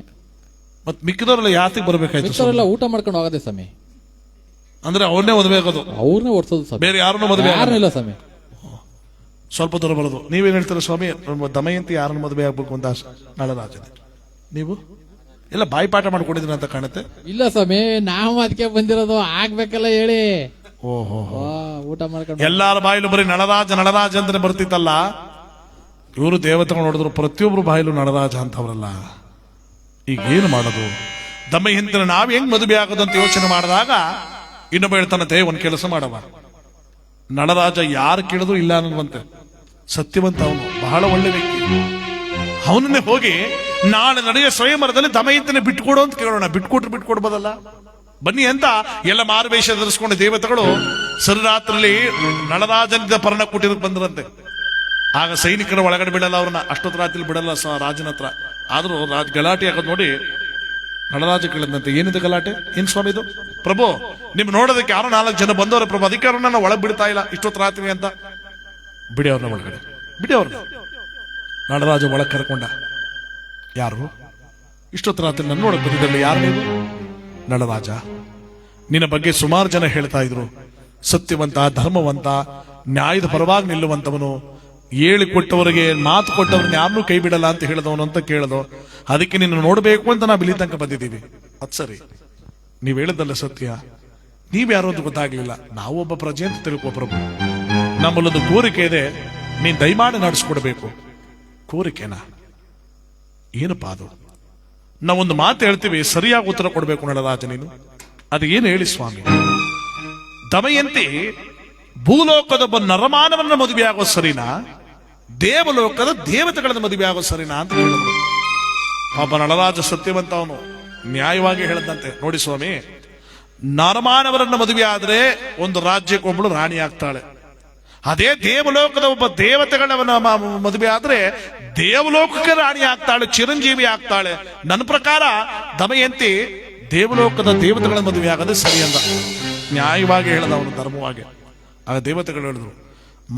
ಮತ್ ಮಿಕ್ಕಿದವರೆಲ್ಲ ಯಾತಿಗೆ ಬರ್ಬೇಕಾಯ್ತು? ಮಿಕ್ಕವರೆಲ್ಲ ಊಟ ಮಾಡ್ಕೊಂಡು ಹೋಗದೆ ಸ್ವಾಮಿ. ಅಂದ್ರೆ ಅವ್ರನ್ನೇ ಮದುವೆ ಆಗೋದು? ಅವ್ರನ್ನೇ ಓಡಿಸೋದು ಸ್ವಾಮಿ, ಬೇರೆ ಯಾರನ್ನು ಮದುವೆ ಯಾರನ್ನಿಲ್ಲ ಸ್ವಾಮಿ. ಸ್ವಲ್ಪ ದೂರ ಬರೋದು. ನೀವೇನ್ ಹೇಳ್ತೀರ ಸ್ವಾಮಿ? ದಮಯಂತಿ ಯಾರನ್ನು ಮದುವೆ ಆಗ್ಬೇಕು ಅಂತ ನಳರಾಜನ? ನೀವು ಎಲ್ಲ ಬಾಯಿಪಾಠ ಮಾಡ್ಕೊಂಡಿದ್ದೀರ ಅಂತ ಕಾಣುತ್ತೆ. ಇಲ್ಲ ಸ್ವಾಮಿ, ನಾವು ಅದಕ್ಕೆ ಬಂದಿರೋದು, ಆಗ್ಬೇಕಲ್ಲ ಹೇಳಿ. ಓಹೋ, ಊಟ ಮಾಡ್ಕೊಂಡು ಎಲ್ಲಾರ ಬಾಯಿಲು ಬರೀ ನಳರಾಜ ನಳರಾಜ ಅಂತ ಬರ್ತಿತ್ತಲ್ಲ. ಇವರು ದೇವತೆಗಳು ನೋಡಿದ್ರು, ಪ್ರತಿಯೊಬ್ರು ಬಾಯಿಲು ನಳರಾಜ ಅಂತವ್ರಲ್ಲ. ಈಗ ಏನು ಮಾಡೋದು? ದಮಯಂತಿನ ನಾವ್ ಹೆಂಗ್ ಮದುವೆ ಆಗೋದು ಅಂತ ಯೋಚನೆ ಮಾಡಿದಾಗ ಇನ್ನೊಬ್ಬ ಹೇಳ್ತಾನಂತೆ, ಒಂದ್ ಕೆಲಸ ಮಾಡವ, ನಳರಾಜ ಯಾರು ಕೇಳಿದ್ರು ಇಲ್ಲ ಅನ್ನುವಂತೆ ಸತ್ಯವಂತ, ಅವನು ಬಹಳ ಒಳ್ಳೆ ವ್ಯಕ್ತಿ. ಅವನನ್ನೇ ಹೋಗಿ ನಾಳೆ ನಡೆಯುವ ಸ್ವಯಂವರದಲ್ಲಿ ದಮಯಂತಿನ ಬಿಟ್ಕೊಡು ಅಂತ ಕೇಳೋಣ. ಬಿಟ್ಕೊಡ್ಬೋದಲ್ಲ, ಬನ್ನಿ ಅಂತ ಎಲ್ಲ ಮಾರುವೇಷ ಧರಿಸ್ಕೊಂಡು ದೇವತೆಗಳು ಸರಿರಾತ್ರಿಲಿ ನಳರಾಜನಿಂದ ಪರ್ಣಕೂಟೀರಕ್ಕೆ ಬಂದ್ರಂತೆ. ಆಗ ಸೈನಿಕರ ಒಳಗಡೆ ಬಿಡಲ್ಲ ಅವ್ರನ್ನ, ಅಷ್ಟೊತ್ತು ರಾತ್ರಿ ಬಿಡಲ್ಲ ರಾಜನ ಹತ್ರ. ಆದ್ರೂ ಗಲಾಟೆ ಆಗೋದು ನೋಡಿ ನಳರಾಜ ಕೇಳಿದಂತೆ, ಏನಿದೆ ಗಲಾಟೆ? ಏನ್ ಸ್ವಾಮಿ ಇದು? ಪ್ರಭು, ನಿಮ್ ನೋಡೋದಕ್ಕೆ ಯಾರೋ 4 ಜನ ಬಂದವ್ರೆ ಪ್ರಭು, ಅದಕ್ಕೆ ಅವ್ರನ್ನ ಒಳಗ್ ಬಿಡ್ತಾ ಇಲ್ಲ ಇಷ್ಟೊತ್ತು ರಾತ್ರಿ ಅಂತ. ಬಿಡಿ ಅವ್ರನ್ನ ಒಳಗಡೆ, ಬಿಡಿ ಅವ್ರನ್ನ. ನಳರಾಜ ಒಳಗ್ ಕರ್ಕೊಂಡ. ಯಾರು ಇಷ್ಟೊತ್ತು ರಾತ್ರಿ ನನ್ನ ನೋಡಕ್ ಬಂದಿದ್ದಲ್ಲಿ? ಯಾರು ನೀವು? ನಳರಾಜ, ನಿನ್ನ ಬಗ್ಗೆ ಸುಮಾರು ಜನ ಹೇಳ್ತಾ ಇದ್ರು, ಸತ್ಯವಂತ, ಧರ್ಮವಂತ, ನ್ಯಾಯದ ಪರವಾಗಿ ನಿಲ್ಲುವಂತವನು, ಹೇಳಿಕೊಟ್ಟವರಿಗೆ ಮಾತು ಕೊಟ್ಟವ್ರನ್ನ ಯಾರನ್ನೂ ಕೈ ಬಿಡಲ್ಲ ಅಂತ ಹೇಳಿದವನು ಅಂತ ಕೇಳದು. ಅದಕ್ಕೆ ನಿನ್ನ ನೋಡ್ಬೇಕು ಅಂತ ನಾವು ಇಲ್ಲಿ ತನಕ ಬಂದಿದ್ದೀವಿ. ಅದ್ ಸರಿ, ನೀವ್ ಹೇಳಿದ್ದಲ್ಲ ಸತ್ಯ. ನೀವ್ಯಾರು ಅಂತ ಗೊತ್ತಾಗ್ಲಿಲ್ಲ. ನಾವು ಒಬ್ಬ ಪ್ರಜೆ ಅಂತ ತಿಳ್ಕೋ ಪ್ರಭು. ನಮ್ಮಲ್ಲೊಂದು ಕೋರಿಕೆ ಇದೆ, ನೀನ್ ದಯಮಾಡಿ ನಡೆಸ್ಕೊಡ್ಬೇಕು. ಕೋರಿಕೆನಾ? ಏನಪ್ಪಾ ಅದು? ನಾವೊಂದು ಮಾತು ಹೇಳ್ತೀವಿ, ಸರಿಯಾಗಿ ಉತ್ತರ ಕೊಡ್ಬೇಕು ನಳರಾಜ ನೀನು. ಅದು ಏನು ಹೇಳಿ ಸ್ವಾಮಿ? ದಮಯಂತಿ ಭೂಲೋಕದ ಒಬ್ಬ ನರಮಾನವನ್ನ ಮದುವೆ ಆಗೋದು ಸರಿನಾ, ದೇವಲೋಕದ ದೇವತೆಗಳನ್ನ ಮದುವೆ ಆಗೋದು ಸರಿನಾ ಅಂತ ಹೇಳಿದ್ರು. ಪಾಪ ನಳರಾಜ ಸತ್ಯವಂತ, ಅವನು ನ್ಯಾಯವಾಗಿ ಹೇಳದಂತೆ, ನೋಡಿ ಸ್ವಾಮಿ, ನರಮಾನವರನ್ನ ಮದುವೆ ಆದ್ರೆ ಒಂದು ರಾಜ್ಯಕ್ಕೊಬ್ಬಳು ರಾಣಿ ಆಗ್ತಾಳೆ. ಅದೇ ದೇವಲೋಕದ ಒಬ್ಬ ದೇವತೆಗಳವನ್ನ ಮದುವೆ ಆದ್ರೆ ದೇವಲೋಕಕ್ಕೆ ರಾಣಿ ಆಗ್ತಾಳೆ, ಚಿರಂಜೀವಿ ಆಗ್ತಾಳೆ. ನನ್ನ ಪ್ರಕಾರ ದಮಯಂತಿ ದೇವಲೋಕದ ದೇವತೆಗಳ ಮದುವೆ ಆಗದೆ ಸರಿ ಅಂದ. ನ್ಯಾಯವಾಗಿ ಹೇಳದ ಅವನು, ಧರ್ಮವಾಗಿ. ಆಗ ದೇವತೆಗಳು ಹೇಳಿದ್ರು,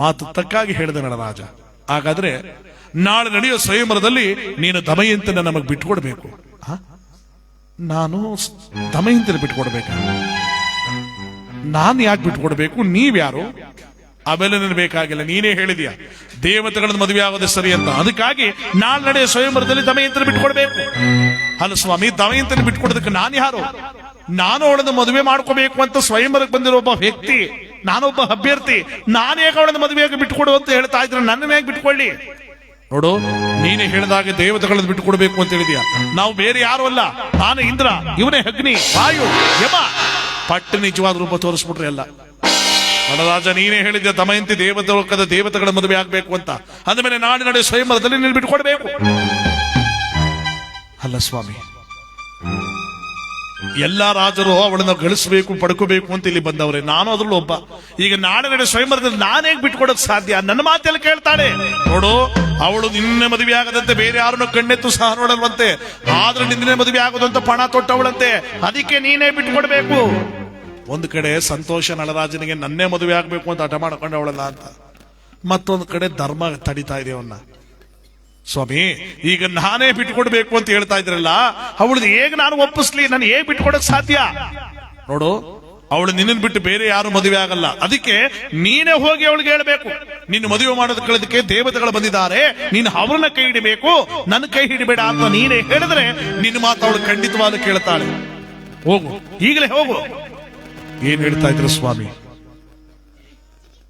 ಮಾತು ತಕ್ಕಾಗಿ ಹೇಳಿದ ನಳರಾಜ. ಹಾಗಾದ್ರೆ ನಾಳೆ ನಡೆಯೋ ಸ್ವಯಂವರದಲ್ಲಿ ನೀನು ದಮಯಂತಿನ ನಮಗೆ ಬಿಟ್ಕೊಡ್ಬೇಕು. ನಾನು ದಮಯಂತಿನ ಬಿಟ್ಕೊಡ್ಬೇಕ? ನಾನು ಯಾಕೆ ಬಿಟ್ಕೊಡ್ಬೇಕು? ನೀವ್ಯಾರು? ಆಮೇಲೆ ನನಗೆ ಬೇಕಾಗಿಲ್ಲ, ನೀನೇ ಹೇಳಿದ್ಯಾ ದೇವತೆಗಳನ್ನ ಮದುವೆ ಆಗೋದೇ ಸರಿ ಅಂತ. ಅದಕ್ಕಾಗಿ ನಾಳೆ ನಡೆಯೋ ಸ್ವಯಂವರದಲ್ಲಿ ದಮಯಂತಿನ ಬಿಟ್ಕೊಡ್ಬೇಕು. ಅಲ್ಲ ಸ್ವಾಮಿ, ದಮಯಂತಿನ ಬಿಟ್ಕೊಡೋದಕ್ಕೆ ನಾನು ಯಾರು? ನಾನು ಅವಳನ್ನು ಮದುವೆ ಮಾಡ್ಕೋಬೇಕು ಅಂತ ಸ್ವಯಂವರಕ್ಕೆ ಬಂದಿರೋ ಒಬ್ಬ ವ್ಯಕ್ತಿ, ನಾನೊಬ್ಬ ಅಭ್ಯರ್ಥಿ. ನಾನು ಹೇಗೆ ಅವಳನ್ನು ಮದುವೆಯಾಗಿ ಬಿಟ್ಕೊಡು ಅಂತ ಹೇಳ್ತಾ ಇದ್ರೆ ನನ್ನ ಹೇಗೆ ಬಿಟ್ಕೊಳ್ಳಿ? ನೋಡು, ನೀನೇ ಹೇಳಿದಾಗ ದೇವತೆಗಳನ್ನು ಬಿಟ್ಟುಕೊಡ್ಬೇಕು ಅಂತ ಹೇಳಿದ್ಯಾ. ನಾವು ಬೇರೆ ಯಾರು ಅಲ್ಲ, ನಾನು ಇಂದ್ರ, ಇವನೇ ಅಗ್ನಿ, ವಾಯು, ಯಮ. ಪಟ್ಟು ನಿಜವಾದ ರೂಪ ತೋರಿಸ್ಬಿಟ್ರೆ ಎಲ್ಲ. ನಳರಾಜ, ನೀನೇ ಹೇಳಿದ್ಯಾ ದಮಯಂತಿ ದೇವತೆಗಳ ಮದುವೆ ಆಗ್ಬೇಕು ಅಂತ. ಅಂದಮೇಲೆ ನಾಳೆ ನಡೆಯುವ ಸ್ವಯಂವರದಲ್ಲಿ ನೀನು ಬಿಟ್ಕೊಡ್ಬೇಕು. ಅಲ್ಲ ಸ್ವಾಮಿ, ಎಲ್ಲಾ ರಾಜರು ಅವಳನ್ನ ಗಳಿಸಬೇಕು, ಪಡ್ಕೋಬೇಕು ಅಂತ ಇಲ್ಲಿ ಬಂದವ್ರೆ, ನಾನು ಅದ್ರಲ್ಲೂ ಒಬ್ಬ. ಈಗ ನಾಳೆ ನಡೆಯುವ ಸ್ವಯಂವರದಲ್ಲಿ ನಾನು ಹೇಗೆ ಬಿಟ್ಕೊಡಕ್ ಸಾಧ್ಯ? ನನ್ನ ಮಾತೆಲ್ಲ ಕೇಳ್ತಾಳೆ. ನೋಡು, ಅವಳು ನಿನ್ನೆ ಮದುವೆ ಆಗದಂತೆ ಬೇರೆ ಯಾರನ್ನು ಕಣ್ಣೆತ್ತು ಸಹ ನೋಡಲ್ವಂತೆ. ಆದ್ರೆ ನಿನ್ನೆ ಮದುವೆ ಆಗೋದು ಅಂತ ಪಣ ತೊಟ್ಟವಳಂತೆ. ಅದಕ್ಕೆ ನೀನೇ ಬಿಟ್ಕೊಡ್ಬೇಕು. ಒಂದು ಕಡೆ ಸಂತೋಷ ನಳರಾಜನಿಗೆ ನನ್ನೇ ಮದುವೆ ಆಗ್ಬೇಕು ಅಂತ ಹಠ ಮಾಡ್ಕೊಂಡವಳಲ್ಲ ಅಂತ. ಮತ್ತೊಂದು ಕಡೆ ಧರ್ಮ ತಡಿತಾ ಇದೆ ಅವನ್ನ. ಸ್ವಾಮಿ, ಈಗ ನಾನೇ ಬಿಟ್ಕೊಡ್ಬೇಕು ಅಂತ ಹೇಳ್ತಾ ಇದ್ರಲ್ಲ, ಅವಳದು ಹೇಗೆ ನಾನು ಒಪ್ಪಿಸ್ಲಿ? ನಾನು ಹೇಗೆ ಬಿಟ್ಕೊಡಕ್ ಸಾಧ್ಯ? ನೋಡು, ಅವಳು ನಿನ್ನ ಬಿಟ್ಟು ಬೇರೆ ಯಾರು ಮದುವೆ ಆಗಲ್ಲ. ಅದಕ್ಕೆ ನೀನೇ ಹೋಗಿ ಅವಳಿಗೆ ಹೇಳ್ಬೇಕು, ನಿನ್ನ ಮದುವೆ ಮಾಡೋದಕ್ಕೆ ದೇವತೆಗಳು ಬಂದಿದ್ದಾರೆ, ನೀನು ಅವ್ರನ್ನ ಕೈ ಹಿಡಿಬೇಕು, ನನ್ನ ಕೈ ಹಿಡಿಬೇಡ ಅಂತ ನೀನೇ ಹೇಳಿದ್ರೆ ನಿನ್ನ ಮಾತು ಅವಳು ಖಂಡಿತವಾದ ಕೇಳ್ತಾಳೆ. ಹೋಗು, ಈಗಲೇ ಹೋಗು. ಏನ್ ಹೇಳ್ತಾ ಇದ್ರು ಸ್ವಾಮಿ?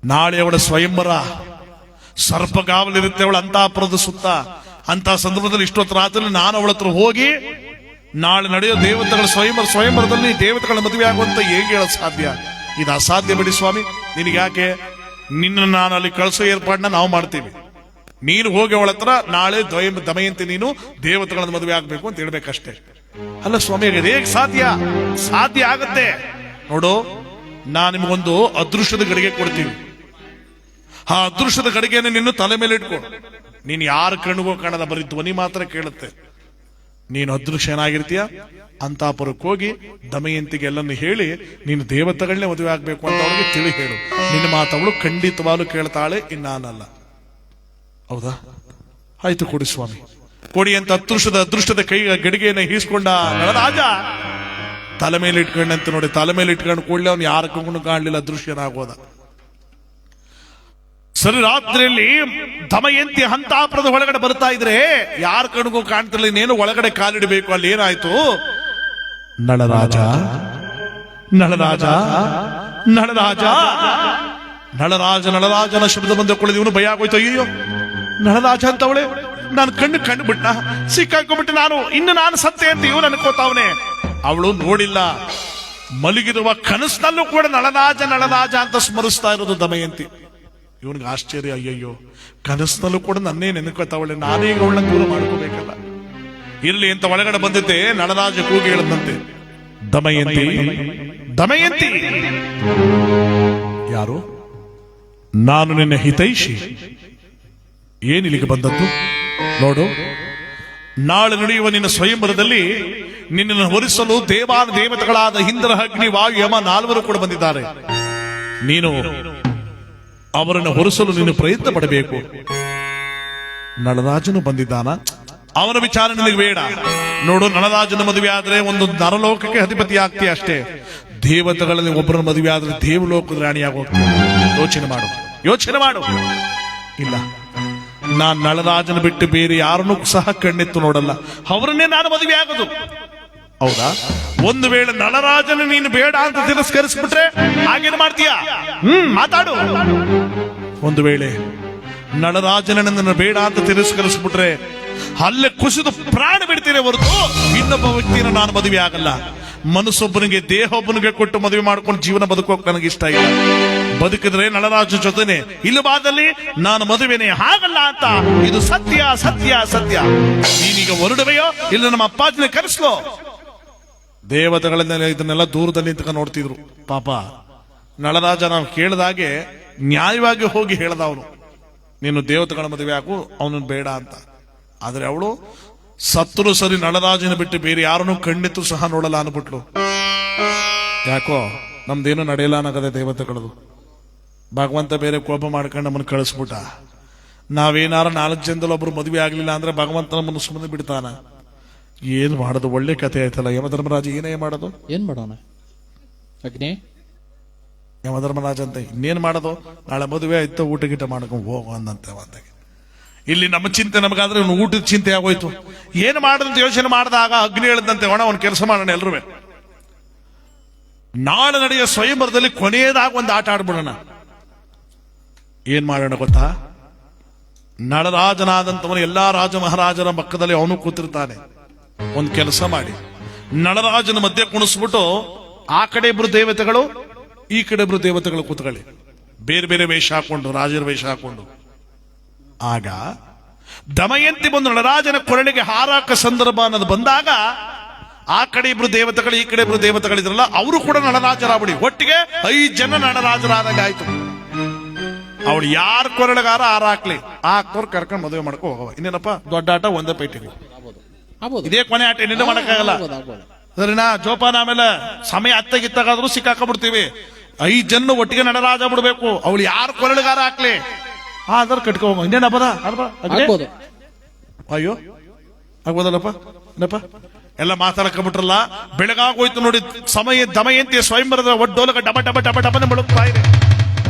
ನಾಳೆ ಅವಳ ಸ್ವಯಂವರ, ಸರ್ಪಗಾವಲಿರುತ್ತೆ ಅವಳ ಅಂತಃಪುರದ ಸುತ್ತ. ಅಂತ ಸಂದರ್ಭದಲ್ಲಿ ಇಷ್ಟೊತ್ತು ರಾತ್ರಿ ನಾನು ಅವಳ ಹತ್ರ ಹೋಗಿ ನಾಳೆ ನಡೆಯೋ ದೇವತೆಗಳ ಸ್ವಯಂವರದಲ್ಲಿ ದೇವತೆಗಳ ಮದುವೆ ಆಗುವಂತ ಹೇಗೆ ಹೇಳೋದು ಸಾಧ್ಯ? ಇದು ಅಸಾಧ್ಯ ಬಿಡಿ ಸ್ವಾಮಿ. ನಿನಗ್ಯಾಕೆ? ನಿನ್ನ ನಾನು ಅಲ್ಲಿ ಕಳಿಸೋ ಏರ್ಪಾಡನ್ನ ನಾವು ಮಾಡ್ತೀವಿ. ನೀನು ಹೋಗಿ ಅವಳ ಹತ್ರ ನಾಳೆ ದಮಯಂತಿ ನೀನು ದೇವತೆಗಳ ಮದುವೆ ಆಗ್ಬೇಕು ಅಂತ ಹೇಳ್ಬೇಕಷ್ಟೇ. ಅಲ್ಲ ಸ್ವಾಮಿ, ಹೇಗೆ ಸಾಧ್ಯ? ಸಾಧ್ಯ ಆಗತ್ತೆ. ನೋಡು, ನಾನು ನಿಮಗೊಂದು ಅದೃಷ್ಟದ ಗಡಿಗೆ ಕೊಡ್ತೀನಿ. ಆ ಅದೃಷ್ಟದ ಗಡಿಗೆಯನ್ನು ನಿನ್ನ ತಲೆ ಮೇಲೆ ಇಟ್ಕೊ. ನೀನ್ ಯಾರ ಕಣ್ಣಿಗೋ ಕಾಣದ, ಬರೀ ಧ್ವನಿ ಮಾತ್ರ ಕೇಳುತ್ತೆ. ನೀನು ಅದೃಶ್ಯನಾಗಿರ್ತೀಯ. ಅಂತಃಪುರಕ್ಕೆ ಹೋಗಿ ದಮಯಂತಿಗೆ ಎಲ್ಲನ್ನು ಹೇಳಿ ನೀನು ದೇವತೆಗಳನ್ನೇ ಮದುವೆ ಆಗ್ಬೇಕು ಅಂತ ಅವಳಿಗೆ ತಿಳಿ ಹೇಳು. ನಿನ್ನ ಮಾತವಳು ಖಂಡಿತವಾಗ್ಲೂ ಕೇಳ್ತಾಳೆ, ಇನ್ನಾನಲ್ಲ. ಹೌದಾ? ಆಯ್ತು, ಕೊಡಿ ಸ್ವಾಮಿ, ಕೊಡಿ ಅಂತ ಅದೃಷ್ಟದ ಕೈ ಗಡಿಗೆಯನ್ನು ಹೀಸ್ಕೊಂಡ ನಳರಾಜ ತಲೆ ಮೇಲೆ ಇಟ್ಕೊಂಡಂತ ನೋಡಿ. ತಲೆ ಮೇಲೆ ಇಟ್ಕೊಂಡು ಕೂಡಲೇ ಅವ್ನು ಯಾರ ಕಣ್ಣು ಕಾಣಲಿಲ್ಲ, ಅದೃಶ್ಯನಾಗೋದ. ಸರಿ, ರಾತ್ರಿಯಲ್ಲಿ ದಮಯಂತಿ ಅಂತಃಪುರದ ಒಳಗಡೆ ಬರ್ತಾ ಇದ್ರೆ ಯಾರ ಕಣ್ಗೂ ಕಾಣ್ತಿರ್ಲಿಲ್ಲ. ಇನ್ನೇನು ಒಳಗಡೆ ಕಾಲಿಡಬೇಕು. ಅಲ್ಲಿ ಏನಾಯ್ತು? ನಳರಾಜ ನಳರಾಜ ನಳರಾಜ ನಳರಾಜನ ಶಬ್ದ ಬಂದ ಕೊಳ್ಳಿ ಇವನು ಭಯ ಆಗೋಯ್ತು. ಅಯ್ಯೋ, ನಳರಾಜ ಅಂತವಳೆ, ನಾನು ಕಣ್ಣು ಬಿಟ್ಟ, ಸಿಕ್ಕಾಕೊಂಡ್ಬಿಟ್ಟು ನಾನು ಸತ್ತೆ ಅಂತ ಇವನು ಅನ್ಕೋತಾವನೆ. ಅವಳು ನೋಡಿಲ್ಲ. ಮಲಗಿರುವ ಕನಸಿನಲ್ಲೂ ಕೂಡ ನಳರಾಜ ಅಂತ ಸ್ಮರಿಸ್ತಾ ಇರೋದು ದಮಯಂತಿ. ಇವನಿಗೆ ಆಶ್ಚರ್ಯ, ಅಯ್ಯಯ್ಯೋ, ಕನಸಿನಲ್ಲೂ ಕೂಡ ನನ್ನೇ ನೆನಕೋತಾವಳೆ, ನಾನೀಗ ಅವಳನ್ನ ದೂರ ಮಾಡ್ಕೋಬೇಕಲ್ಲ. ಇರ್ಲಿ ಅಂತ ಒಳಗಡೆ ಬಂದಿದ್ದೆ. ನಳರಾಜ ಕೂಗಿ ಹೇಳದಂತೆ, ದಮಯಂತಿ ದಮಯಂತಿ. ಯಾರು? ನಾನು ನಿನ್ನ ಹಿತೈಷಿ. ಏನಿಲ್ಲಿಗೆ ಬಂದದ್ದು? ನೋಡು, ನಾಳೆ ನಡೆಯುವ ನಿನ್ನ ಸ್ವಯಂವರದಲ್ಲಿ ನಿನ್ನನ್ನು ಹೊರಿಸಲು ದೇವತೆಗಳಾದ ಇಂದ್ರ, ಅಗ್ನಿ, ವಾಯು, ಯಮ 4 ಕೂಡ ಬಂದಿದ್ದಾರೆ. ನೀನು ಅವರನ್ನು ಹೊರಿಸಲು ನೀನು ಪ್ರಯತ್ನ ಪಡಬೇಕು. ನಳರಾಜನು ಬಂದಿದ್ದಾನ? ಅವನ ವಿಚಾರ ನಿನಗೆ ಬೇಡ. ನೋಡು, ನಳರಾಜನ ಮದುವೆ ಆದ್ರೆ ಒಂದು ನರಲೋಕಕ್ಕೆ ಅಧಿಪತಿ ಆಗ್ತೀಯ ಅಷ್ಟೇ. ದೇವತೆಗಳಲ್ಲಿ ಒಬ್ಬರ ಮದುವೆ ಆದ್ರೆ ದೇವಲೋಕದ ರಾಣಿಯಾಗಿ ಹೋಗ್ತೀಯ. ಯೋಚನೆ ಮಾಡು. ಇಲ್ಲ, ನಾನ್ ನಳರಾಜನ ಬಿಟ್ಟು ಬೇರೆ ಯಾರನ್ನೂ ಸಹ ಕಣ್ಣೆತ್ತು ನೋಡಲ್ಲ. ಅವರನ್ನೇ ನಾನು ಮದುವೆ ಆಗೋದು. ಹೌದಾ? ಒಂದು ವೇಳೆ ನಳರಾಜನ ನೀನು ಬೇಡ ಅಂತ ತಿರಸ್ಕರಿಸ್ಬಿಟ್ರೆ ಹಾಗೇನು ಮಾಡ್ತೀಯ? ಮಾತಾಡು. ಒಂದು ವೇಳೆ ನಳರಾಜನ ನನ್ನ ಬೇಡ ಅಂತ ತಿರಸ್ಕರಿಸ್ಬಿಟ್ರೆ ಅಲ್ಲೇ ಕುಸಿದು ಪ್ರಾಣ ಬಿಡ್ತೀನಿ ಹೊರತು ಇನ್ನೊಬ್ಬ ವ್ಯಕ್ತಿನ ನಾನು ಮದುವೆ ಆಗಲ್ಲ. ಮನಸ್ಸೊಬ್ಬನಿಗೆ ದೇಹೊಬ್ಬನಿಗೆ ಕೊಟ್ಟು ಮದುವೆ ಮಾಡ್ಕೊಂಡು ಜೀವನ ಬದುಕೋಕ್ ನನಗೆ ಇಷ್ಟ ಇಲ್ಲ. ಬದುಕಿದ್ರೆ ನಳರಾಜ ಜೊತೆನೆ, ಇಲ್ಲವಾದಲ್ಲಿ ನಾನು ಮದುವೆನೇ ಆಗಲ್ಲ ಅಂತ. ಇದು ಸತ್ಯ ಸತ್ಯ ಸತ್ಯ. ನೀನೀಗ ಹೊರಡುವೆಯೋ ಇಲ್ಲ ನಮ್ಮ ಅಪ್ಪಾಜಿನ ಕರೆಸ್ಲೋ? ದೇವತೆಗಳನ್ನೆಲ್ಲ ಇದನ್ನೆಲ್ಲ ದೂರದಲ್ಲಿ ನಿಂತ್ಕೊಂಡು ನೋಡ್ತಿದ್ರು. ಪಾಪ ನಳರಾಜ ನಾವು ಕೇಳಿದಾಗೆ ನ್ಯಾಯವಾಗಿ ಹೋಗಿ ಹೇಳ್ದ ಅವನು, ನೀನು ದೇವತೆಗಳ ಮದುವೆ ಆಗು, ಅವನನ್ನು ಬೇಡ ಅಂತ. ಆದ್ರೆ ಅವಳು ಸತ್ತರು ಸರಿ ನಳರಾಜನ ಬಿಟ್ಟು ಬೇರೆ ಯಾರನ್ನೂ ಖಂಡಿತು ಸಹ ನೋಡಲ್ಲ ಅನ್ಬಿಟ್ಲು. ಯಾಕೋ ನಮ್ದೇನು ನಡೆಯಲ್ಲ ಅನ್ನಗದೆ ದೇವತೆಗಳದು. ಭಗವಂತ ಬೇರೆ ಕೋಪ ಮಾಡ್ಕೊಂಡು ನಮ್ಮನ್ನು ಕಳಿಸ್ಬಿಟ್ಟ. ನಾವೇನಾರ 4 ಜನದಲ್ಲಿ ಒಬ್ರು ಮದುವೆ ಆಗ್ಲಿಲ್ಲ ಅಂದ್ರೆ ಭಗವಂತನ ನಮ್ಮನ್ನು ಸುಮ್ಮನೆ ಬಿಡ್ತಾನ. ಏನ್ ಮಾಡೋದು? ಒಳ್ಳೆ ಕಥೆ ಆಯ್ತಲ್ಲ. ಯಮಧರ್ಮರಾಜ ಏನೇ ಮಾಡೋದು? ಏನ್ ಮಾಡೋಣ ಅಗ್ನಿ? ಯಮಧರ್ಮರಾಜ ಅಂತ ಇನ್ನೇನ್ ಮಾಡೋದು? ನಾಳೆ ಮದುವೆ ಆಯ್ತು, ಊಟ ಗೀಟ ಮಾಡ್ಕೊಂಡು ಹೋಗು ಅಂದಂತೆ ಮಾತಾಗಿ. ಇಲ್ಲಿ ನಮ್ಮ ಚಿಂತೆ ನಮಗಾದ್ರೆ ಇವನು ಊಟದ ಚಿಂತೆ ಆಗೋಯ್ತು. ಏನ್ ಮಾಡೋದಂತ ಯೋಚನೆ ಮಾಡಿದಾಗ ಅಗ್ನಿ ಹೇಳಿದಂತೆ, ಒಣ ಅವ್ನು ಕೆಲಸ ಮಾಡೋಣ ಎಲ್ರೂ, ನಾಳೆ ನಡೆಯುವ ಸ್ವಯಂವರದಲ್ಲಿ ಕೊನೆಯದಾಗ ಒಂದು ಆಟ ಆಡ್ಬಿಡೋಣ. ಏನ್ ಮಾಡೋಣ ಗೊತ್ತಾ? ನಳರಾಜನಾದಂತವನು ಎಲ್ಲಾ ರಾಜ ಮಹಾರಾಜರ ಪಕ್ಕದಲ್ಲಿ ಅವನು ಕೂತಿರ್ತಾನೆ. ಒಂದು ಕೆಲಸ ಮಾಡಿ, ನಳರಾಜನ ಮಧ್ಯೆ ಕುಣಿಸ್ಬಿಟ್ಟು ಆ ಕಡೆ ಇಬ್ರು ದೇವತೆಗಳು, ಈ ಕಡೆ ಇಬ್ರು ದೇವತೆಗಳು ಕೂತ್ಕೊಳ್ಳಿ, ಬೇರೆ ಬೇರೆ ವೇಷ ಹಾಕೊಂಡು, ರಾಜರ ವೇಷ ಹಾಕೊಂಡು. ಆಗ ದಮಯಂತಿ ಬಂದು ನಳರಾಜನ ಕೊರಳಿಗೆ ಹಾರಾಕ ಸಂದರ್ಭ ಅನ್ನೋದು ಬಂದಾಗ ಆ ಕಡೆ ಇಬ್ರು ದೇವತೆಗಳು, ಈ ಕಡೆ ಇಬ್ರು ದೇವತೆಗಳಿದ್ರಲ್ಲ, ಅವರು ಕೂಡ ನಳರಾಜರಾಗ್ಬಿಡಿ. ಒಟ್ಟಿಗೆ 5 ಜನ ನಳರಾಜರಾದಾಗ ಆಯ್ತು. ಅವಳು ಯಾರ ಕೊರಳಿಗಾರ ಹಾರಾಕ್ಲಿ, ಆ ಕೊರ್ ಕರ್ಕೊಂಡು ಮದುವೆ ಮಾಡ್ಕೊ ಹೋಗವ. ಇನ್ನೇನಪ್ಪ, ದೊಡ್ಡ ಆಟ ಒಂದೇ ಪೈಟಿಗೆ. ಇದೇ ಕೊನೆ ಆಟ, ಏನಿಲ್ಲ ಮಾಡಕ್ಕಾಗಲ್ಲ. ಸರಿನಾ? ಜೋಪಾನ. ಆಮೇಲೆ ಸಮಯ ಅತ್ತಗಿತ್ತಾಗಾದ್ರೂ ಸಿಕ್ಕಾಕೊಂಡ್ಬಿಡ್ತೀವಿ. 5 ಜನ ಒಟ್ಟಿಗೆ ನಡರಾಜ ಬಿಡ್ಬೇಕು. ಅವಳು ಯಾರ ಕೊರಳಿಗಾರ ಹಾಕ್ಲಿ, ಆಧಾರ್ ಕಟ್ಕೊ ಹೋಗ. ಇನ್ನೇನಪ್ಪದ? ಅಯ್ಯೋ ಆಗ್ಬೋದಲ್ಲಪ್ಪ. ಏನಪ್ಪ ಎಲ್ಲ ಮಾತಾಡಕೊಂಡ್ಬಿಟ್ರಲ್ಲ. ಬೆಳಗಾಗೋಯ್ತು ನೋಡಿ ಸಮಯ. ದಮಯಂತಿಯ ಸ್ವಯಂವರದ ಒಡ್ಡೋಲಕ ಡಬ ಡಬ ಡಬ ಡಬನೆ ಬೆಳಗ್ತಾ ಇದೆ.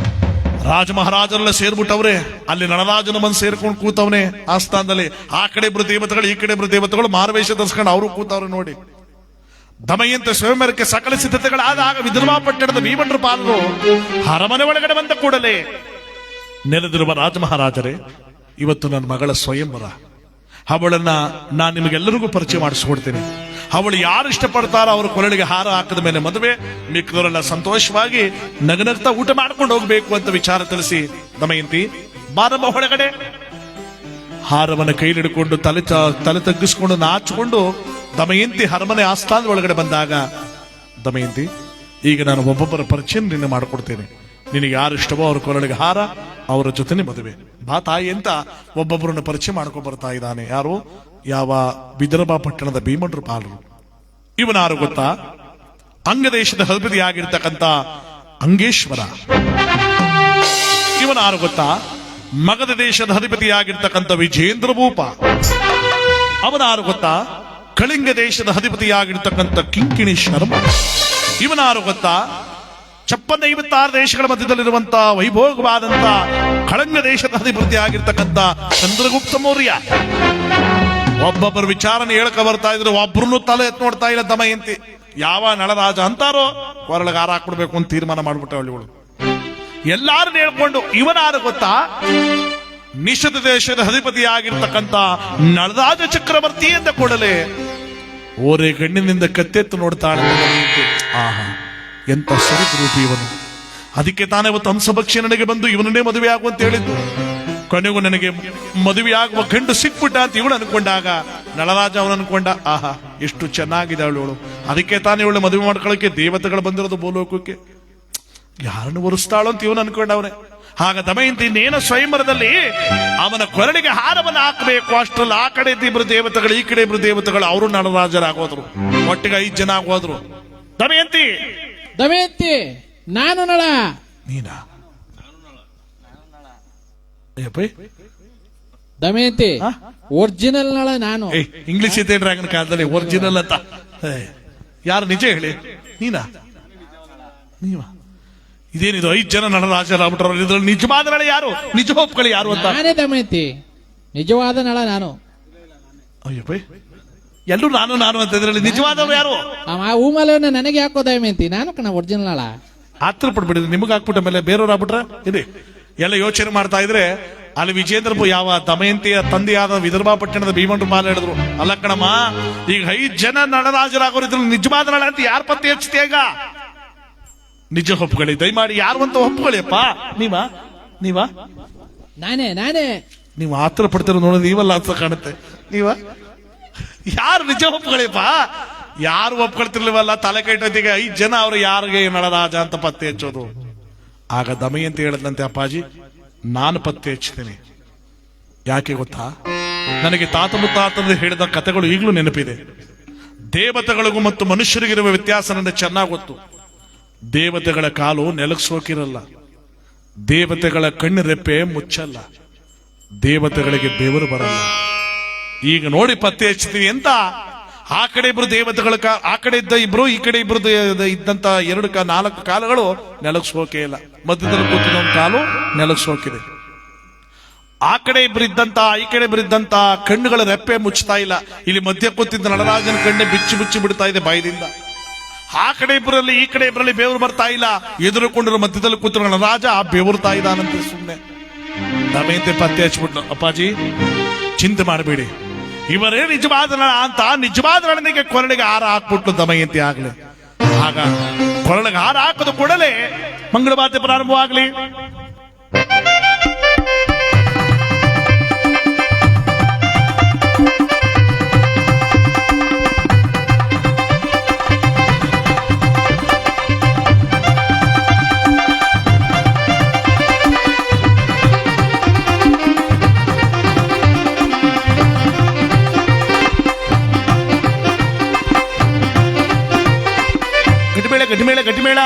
ರಾಜ ಮಹಾರಾಜರೆಲ್ಲ ಸೇರ್ಬಿಟ್ಟವ್ರೆ. ಅಲ್ಲಿ ನಳರಾಜನ ಬಂದು ಸೇರ್ಕೊಂಡು ಕೂತವ್ನೆ ಆ ಸ್ಥಾನದಲ್ಲಿ. ಆ ಕಡೆ ಇಬ್ರು ದೇವತೆಗಳು, ಈ ಕಡೆ ಇಬ್ರು ದೇವತೆಗಳು ಮಾರುವೇಷ ಧರಿಸ್ಕೊಂಡು ಅವರು ಕೂತವ್ರೆ ನೋಡಿ. ದಮಯಂತಿ ಸ್ವಯಂವರಕ್ಕೆ ಸಕಲ ಸಿದ್ಧತೆಗಳಾದಾಗ ವಿದರ್ಭ ಪಟ್ಟಣದ ಭೀಮಂಡ್ರ ಪಾಲರು ಅರಮನೆ ಒಳಗಡೆ ಬಂದ ಕೂಡಲೇ, ನೆರೆದಿರುವ ರಾಜ ಮಹಾರಾಜರೇ, ಇವತ್ತು ನನ್ನ ಮಗಳ ಸ್ವಯಂವರ. ಅವಳನ್ನ ನಾನು ನಿಮಗೆಲ್ಲರಿಗೂ ಪರಿಚಯ ಮಾಡಿಸ್ಕೊಡ್ತೀನಿ. ಅವಳು ಯಾರು ಇಷ್ಟಪಡ್ತಾರೋ ಅವ್ರ ಕೊರಳಿಗೆ ಹಾರ ಹಾಕಿದ ಮೇಲೆ ಮದುವೆ, ಮಿಕ್ಕದವರೆಲ್ಲ ಸಂತೋಷವಾಗಿ ನಗನಗ್ತಾ ಊಟ ಮಾಡ್ಕೊಂಡು ಹೋಗ್ಬೇಕು ಅಂತ ವಿಚಾರ ತಿಳಿಸಿ, ದಮಯಂತಿ ಬಾರಮ್ಮ ಒಳಗಡೆ. ಹಾರವನ್ನ ಕೈಲಿಡ್ಕೊಂಡು ತಲೆ ತಗ್ಗಿಸ್ಕೊಂಡು ನಾಚಿಕೊಂಡು ದಮಯಂತಿ ಅರಮನೆ ಆಸ್ಥಾನದ ಒಳಗಡೆ ಬಂದಾಗ, ದಮಯಂತಿ ಈಗ ನಾನು ಒಬ್ಬೊಬ್ಬರ ಪರಿಚಯ ನಿನ್ನ ಮಾಡಿಕೊಡ್ತೇನೆ. ನಿನಗೆ ಯಾರು ಇಷ್ಟವೋ ಅವ್ರ ಕೊರಳಿಗೆ ಹಾರ, ಅವರ ಜೊತೆನೆ ಮದುವೆ. ಬಾ ತಾಯಿ ಅಂತ ಒಬ್ಬೊಬ್ಬರನ್ನ ಪರಿಚಯ ಮಾಡ್ಕೊಂಡು ಬರ್ತಾ ಇದ್ದಾನೆ. ಯಾರು? ಯಾವ ವಿದರ್ಭ ಪಟ್ಟಣದ ಭೀಮಂಡ್ರ ಪಾಲರು. ಇವನಾರು ಗೊತ್ತಾ? ಅಂಗದೇಶದ ಅಧಿಪತಿಯಾಗಿರ್ತಕ್ಕಂಥ ಅಂಗೇಶ್ವರ. ಇವನಾರು ಗೊತ್ತಾ? ಮಗಧ ದೇಶದ ಅಧಿಪತಿಯಾಗಿರ್ತಕ್ಕಂಥ ವಿಜೇಂದ್ರ ಭೂಪ. ಅವನಾರು ಗೊತ್ತಾ? ಕಳಿಂಗ ದೇಶದ ಅಧಿಪತಿಯಾಗಿರ್ತಕ್ಕಂಥ ಕಿಂಕಿಣಿ ಶರ್ಮ. ಇವನಾರು ಗೊತ್ತಾ? 56 ದೇಶಗಳ ಮಧ್ಯದಲ್ಲಿರುವಂತಹ ವೈಭೋಗವಾದಂತ ಕಳಂಗ ದೇಶದ ಅಧಿಪತಿ ಆಗಿರ್ತಕ್ಕಂಥ ಚಂದ್ರಗುಪ್ತ ಮೌರ್ಯ. ಒಬ್ಬೊಬ್ಬರ ವಿಚಾರನ ಹೇಳ್ಕ ಬರ್ತಾ ಇದ್ರು, ಒಬ್ರನ್ನು ತಲೆ ಎತ್ ನೋಡ್ತಾ ಇಲ್ಲ ದಮಯಂತಿ. ಯಾವ ನಳರಾಜ ಅಂತಾರೋ ಕೊರಳಿಗೆ ಹಾರ ಹಾಕ್ಬಿಡ್ಬೇಕು ಅಂತ ತೀರ್ಮಾನ ಮಾಡ್ಬಿಟ್ಟ ಅವಳು. ಎಲ್ಲಾರನ್ನ ಹೇಳ್ಕೊಂಡು ಇವನಾರು ಗೊತ್ತಾ? ನಿಷಧ ದೇಶದ ಅಧಿಪತಿ ಆಗಿರ್ತಕ್ಕಂಥ ನಳರಾಜ ಚಕ್ರವರ್ತಿ ಅಂತ ಕೂಡಲೇ ಓರೆ ಗಣ್ಣಿನಿಂದ ಕತ್ತೆತ್ತು ನೋಡ್ತಾಳೆ. ಆಹಾ, ಎಂತ ಸ್ವರೂಪಿ ಇವನು. ಅದಕ್ಕೆ ತಾನೇ ಅವತ್ತು ಹಂಸಭಕ್ಷಿ ನನಗೆ ಬಂದು ಇವನನ್ನೇ ಮದುವೆ ಆಗುವಂತ ಹೇಳಿದ್ದು. ಕೊನೆಗೂ ನನಗೆ ಮದುವೆ ಆಗುವ ಗಂಡು ಸಿಕ್ಬಿಟ್ಟ ಅಂತ ಇವಳು ಅನ್ಕೊಂಡಾಗ ನಳರಾಜ ಅವನು ಅನ್ಕೊಂಡ, ಆಹಾ ಎಷ್ಟು ಚೆನ್ನಾಗಿದೆ ಅವಳು. ಅದಕ್ಕೆ ತಾನೇ ಇವಳು ಮದುವೆ ಮಾಡ್ಕೊಳ್ಳೋಕೆ ದೇವತೆಗಳು ಬಂದಿರೋದು ಭೂಲೋಕಕ್ಕೆ. ಯಾರನ್ನು ಒರೆಸ್ತಾಳೋ ಅಂತ ಇವನು ಅನ್ಕೊಂಡವನೇ. ಆಗ ದಮಯಂತಿ ನೇನ ಸ್ವಯಂವರದಲ್ಲಿ ಅವನ ಕೊರಳಿಗೆ ಹಾರವನ್ನು ಹಾಕಬೇಕು. ಅಷ್ಟ್ರಲ್ಲಿ ಆ ಕಡೆ ಇಬ್ರು ದೇವತೆಗಳು, ಈ ಕಡೆ ಇಬ್ರು ದೇವತೆಗಳು, ಅವರು ನಳರಾಜರಾಗೋದ್ರು. ಒಟ್ಟಿಗೆ 5 ಜನ ಆಗೋದ್ರು. ದಮಯಂತಿ ದಮಯಂತಿ ನಾನು ನಳ. ನೀನಾ? ದಮಯಂತಿ ಒರಿಜಿನಲ್ ನಳ ನಾನು. ಇಂಗ್ಲಿಷ್ ಇದೆ ಡ್ರ್ಯಾಗನ್ ಕಾಲದಲ್ಲಿ ಒರಿಜಿನಲ್ ಅಂತ. ಯಾರು ನಿಜ ಹೇಳಿ? ನೀನಾ? ನೀವ? ಇದೇನಿದು 5 ಜನ ನಳರಾಜರಾಗ್ಬಿಟ್ರ. ಇದ್ರಲ್ಲಿ ನಿಜವಾದ ನಳ ಯಾರು? ನಿಜ ಒಪ್ಕೊಳ್ಳಿ ಯಾರು ಅಂತ. ನಾನೇ ದಮಯಂತಿ, ನಿಜವಾದ ನಳ ನಾನು. ಅಯ್ಯಪ್ಪ, ಎಲ್ಲರೂ ನಾನು ನಾನು ಅಂತ ಇದ್ರಲ್ಲಿ ನಿಜವಾದವ್ರು ಯಾರು? ಹೂಮಲವನ್ನ ನನಗೆ ಹಾಕೋ ದಮಯಂತಿ, ನಾನು ಕಣ ಒರಿಜಿನಲ್ ನಳ. ಆತ್ರ ಪಡ್ಬಿಡಿದ್ರಿ. ನಿಮ್ಗೆ ಹಾಕ್ಬಿಟ್ಟ ಮೇಲೆ ಬೇರೆಯವ್ರು ಆಗ್ಬಿಟ್ರ ಇದೆ ಎಲ್ಲ ಯೋಚನೆ ಮಾಡ್ತಾ ಇದ್ರೆ ಅಲ್ಲಿ ವಿಜೇಂದ್ರ ಯಾವ ದಮಯಂತಿಯ ತಂದೆಯಾದ ವಿದರ್ಭ ಪಟ್ಟಣದ ಭೀಮಂಡ್ರ ಪಾಲ ಹೇಳಿದ್ರು, ಅಲ್ಲ ಕಣಮ್ಮ, ಈಗ 5 ಜನ ನಳರಾಜರಾಗೋರು ಇದ್ರಲ್ಲಿ ನಿಜವಾದ ನಳ ಅಂತ ಯಾರು ಪತ್ತೆ ಹಚ್ತೀಯ? ಈಗ ನಿಜ ಒಪ್ಕೊಳ್ಳಿ ದಯಮಾಡಿ. ಯಾರು ಅಂತ ಒಪ್ಕೊಳ್ಳಿಯಪ್ಪ. ನೀವಾ? ನಾನೇ. ನೀವು ಆತರ ಪಡ್ತಿರೋ ನೋಡೋದು ನೀವಲ್ಲ ಅಂತ ಕಾಣುತ್ತೆ. ಯಾರು? ನಿಜ ಒಪ್ಕೊಳ್ಳಿಯಪ್ಪ. ಯಾರು ಒಪ್ಕೊಳ್ತಿರ್ಲಿವಲ್ಲ, ತಲೆ ಕೆಟ್ಟೊತ್ತಿಗೆ 5 ಜನ ಅವ್ರು ಯಾರಿಗೆ ನಳರಾಜ ಅಂತ ಪತ್ತೆ ಹಚ್ಚೋದು. ಆಗ ದಮಯಂತಿ ಹೇಳದಂತೆ, ಅಪ್ಪಾಜಿ ನಾನು ಪತ್ತೆ ಹಚ್ತೇನೆ. ಯಾಕೆ ಗೊತ್ತಾ? ನನಗೆ ತಾತ ಮುತ್ತಾತಂದ್ರೆ ಹೇಳಿದ ಕಥೆಗಳು ಈಗಲೂ ನೆನಪಿದೆ. ದೇವತೆಗಳಿಗೂ ಮತ್ತು ಮನುಷ್ಯರಿಗಿರುವ ವ್ಯತ್ಯಾಸ ನನಗೆ ಚೆನ್ನಾಗಿ ಗೊತ್ತು. ದೇವತೆಗಳ ಕಾಲು ನೆಲಕ್ಕೆ ಸೋಕಿರಲ್ಲ, ದೇವತೆಗಳ ಕಣ್ಣು ರೆಪ್ಪೆ ಮುಚ್ಚಲ್ಲ, ದೇವತೆಗಳಿಗೆ ಬೆವರು ಬರಲ್ಲ. ಈಗ ನೋಡಿ ಪತ್ತೆ ಹಚ್ತೀವಿ ಅಂತ ಆ ಕಡೆ ಇಬ್ರು ದೇವತೆಗಳ ಆ ಕಡೆ ಇದ್ದ ಇಬ್ರು, ಈ ಕಡೆ ಇಬ್ರು ಇದ್ದಂತ 4 ಕಾಲುಗಳು ನೆಲಕ್ಕೆ ಸೋಕೆ ಇಲ್ಲ. ಮಧ್ಯದಲ್ಲಿ ಕೂತಿದ ಒಂದು ಕಾಲು ನೆಲಕ್ಕೆ ಸೋಕಿದೆ. ಆ ಕಡೆ ಇಬ್ರು ಇದ್ದಂತ, ಈ ಕಡೆ ಇಬ್ರು ಇದ್ದಂತ ಕಣ್ಣುಗಳ ರೆಪ್ಪೆ ಮುಚ್ತಾ ಇಲ್ಲ. ಇಲ್ಲಿ ಮಧ್ಯ ಕೂತಿದ್ದ ನಳರಾಜನ ಕಣ್ಣೆ ಬಿಚ್ಚಿ ಬಿಡ್ತಾ ಇದೆ ಬಾಯದಿಂದ. ಆ ಕಡೆ ಇಬ್ಬರಲ್ಲಿ ಈ ಕಡೆ ಇಬ್ಬರಲ್ಲಿ ಬೆವರು ಬರ್ತಾ ಇಲ್ಲ. ಎದುರುಕೊಂಡಿರೋ ಮಧ್ಯದಲ್ಲಿ ಕೂತಿರೋ ನಳರಾಜ ಬೆವರ್ತಾ ಇದ್ದಾನಂತೆ. ಸುಮ್ಮನೆ ದಮಯಂತಿ ಪತ್ತೆ ಹಚ್ಬಿಟ್ಲು. ಅಪ್ಪಾಜಿ ಚಿಂತೆ ಮಾಡಬೇಡಿ, ಇವರೇ ನಿಜವಾದ ನಳ ಅಂತ ನಿಜವಾದ ನಳನಿಗೆ ಕೊರಳಿಗೆ ಹಾರ ಹಾಕ್ಬಿಟ್ಲು ದಮಯಂತಿ. ಆಗ್ಲಿ ಆಗ ಕೊರಳಿಗೆ ಹಾರ ಹಾಕದ ಕೂಡಲೇ ಮಂಗಳವಾದ್ಯ ಪ್ರಾರಂಭವಾಗ್ಲಿ. ಗಟ್ಟಿಮೇಳ ಗಟ್ಟಿಮೇಳ.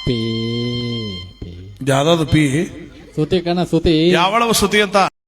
ಪಿ ಯಾವ್ದಾದ್ರು ಪಿ ಸುತಿ ಕಣ ಸುತಿ. ಯಾವಳವ ಸುತಿ ಅಂತ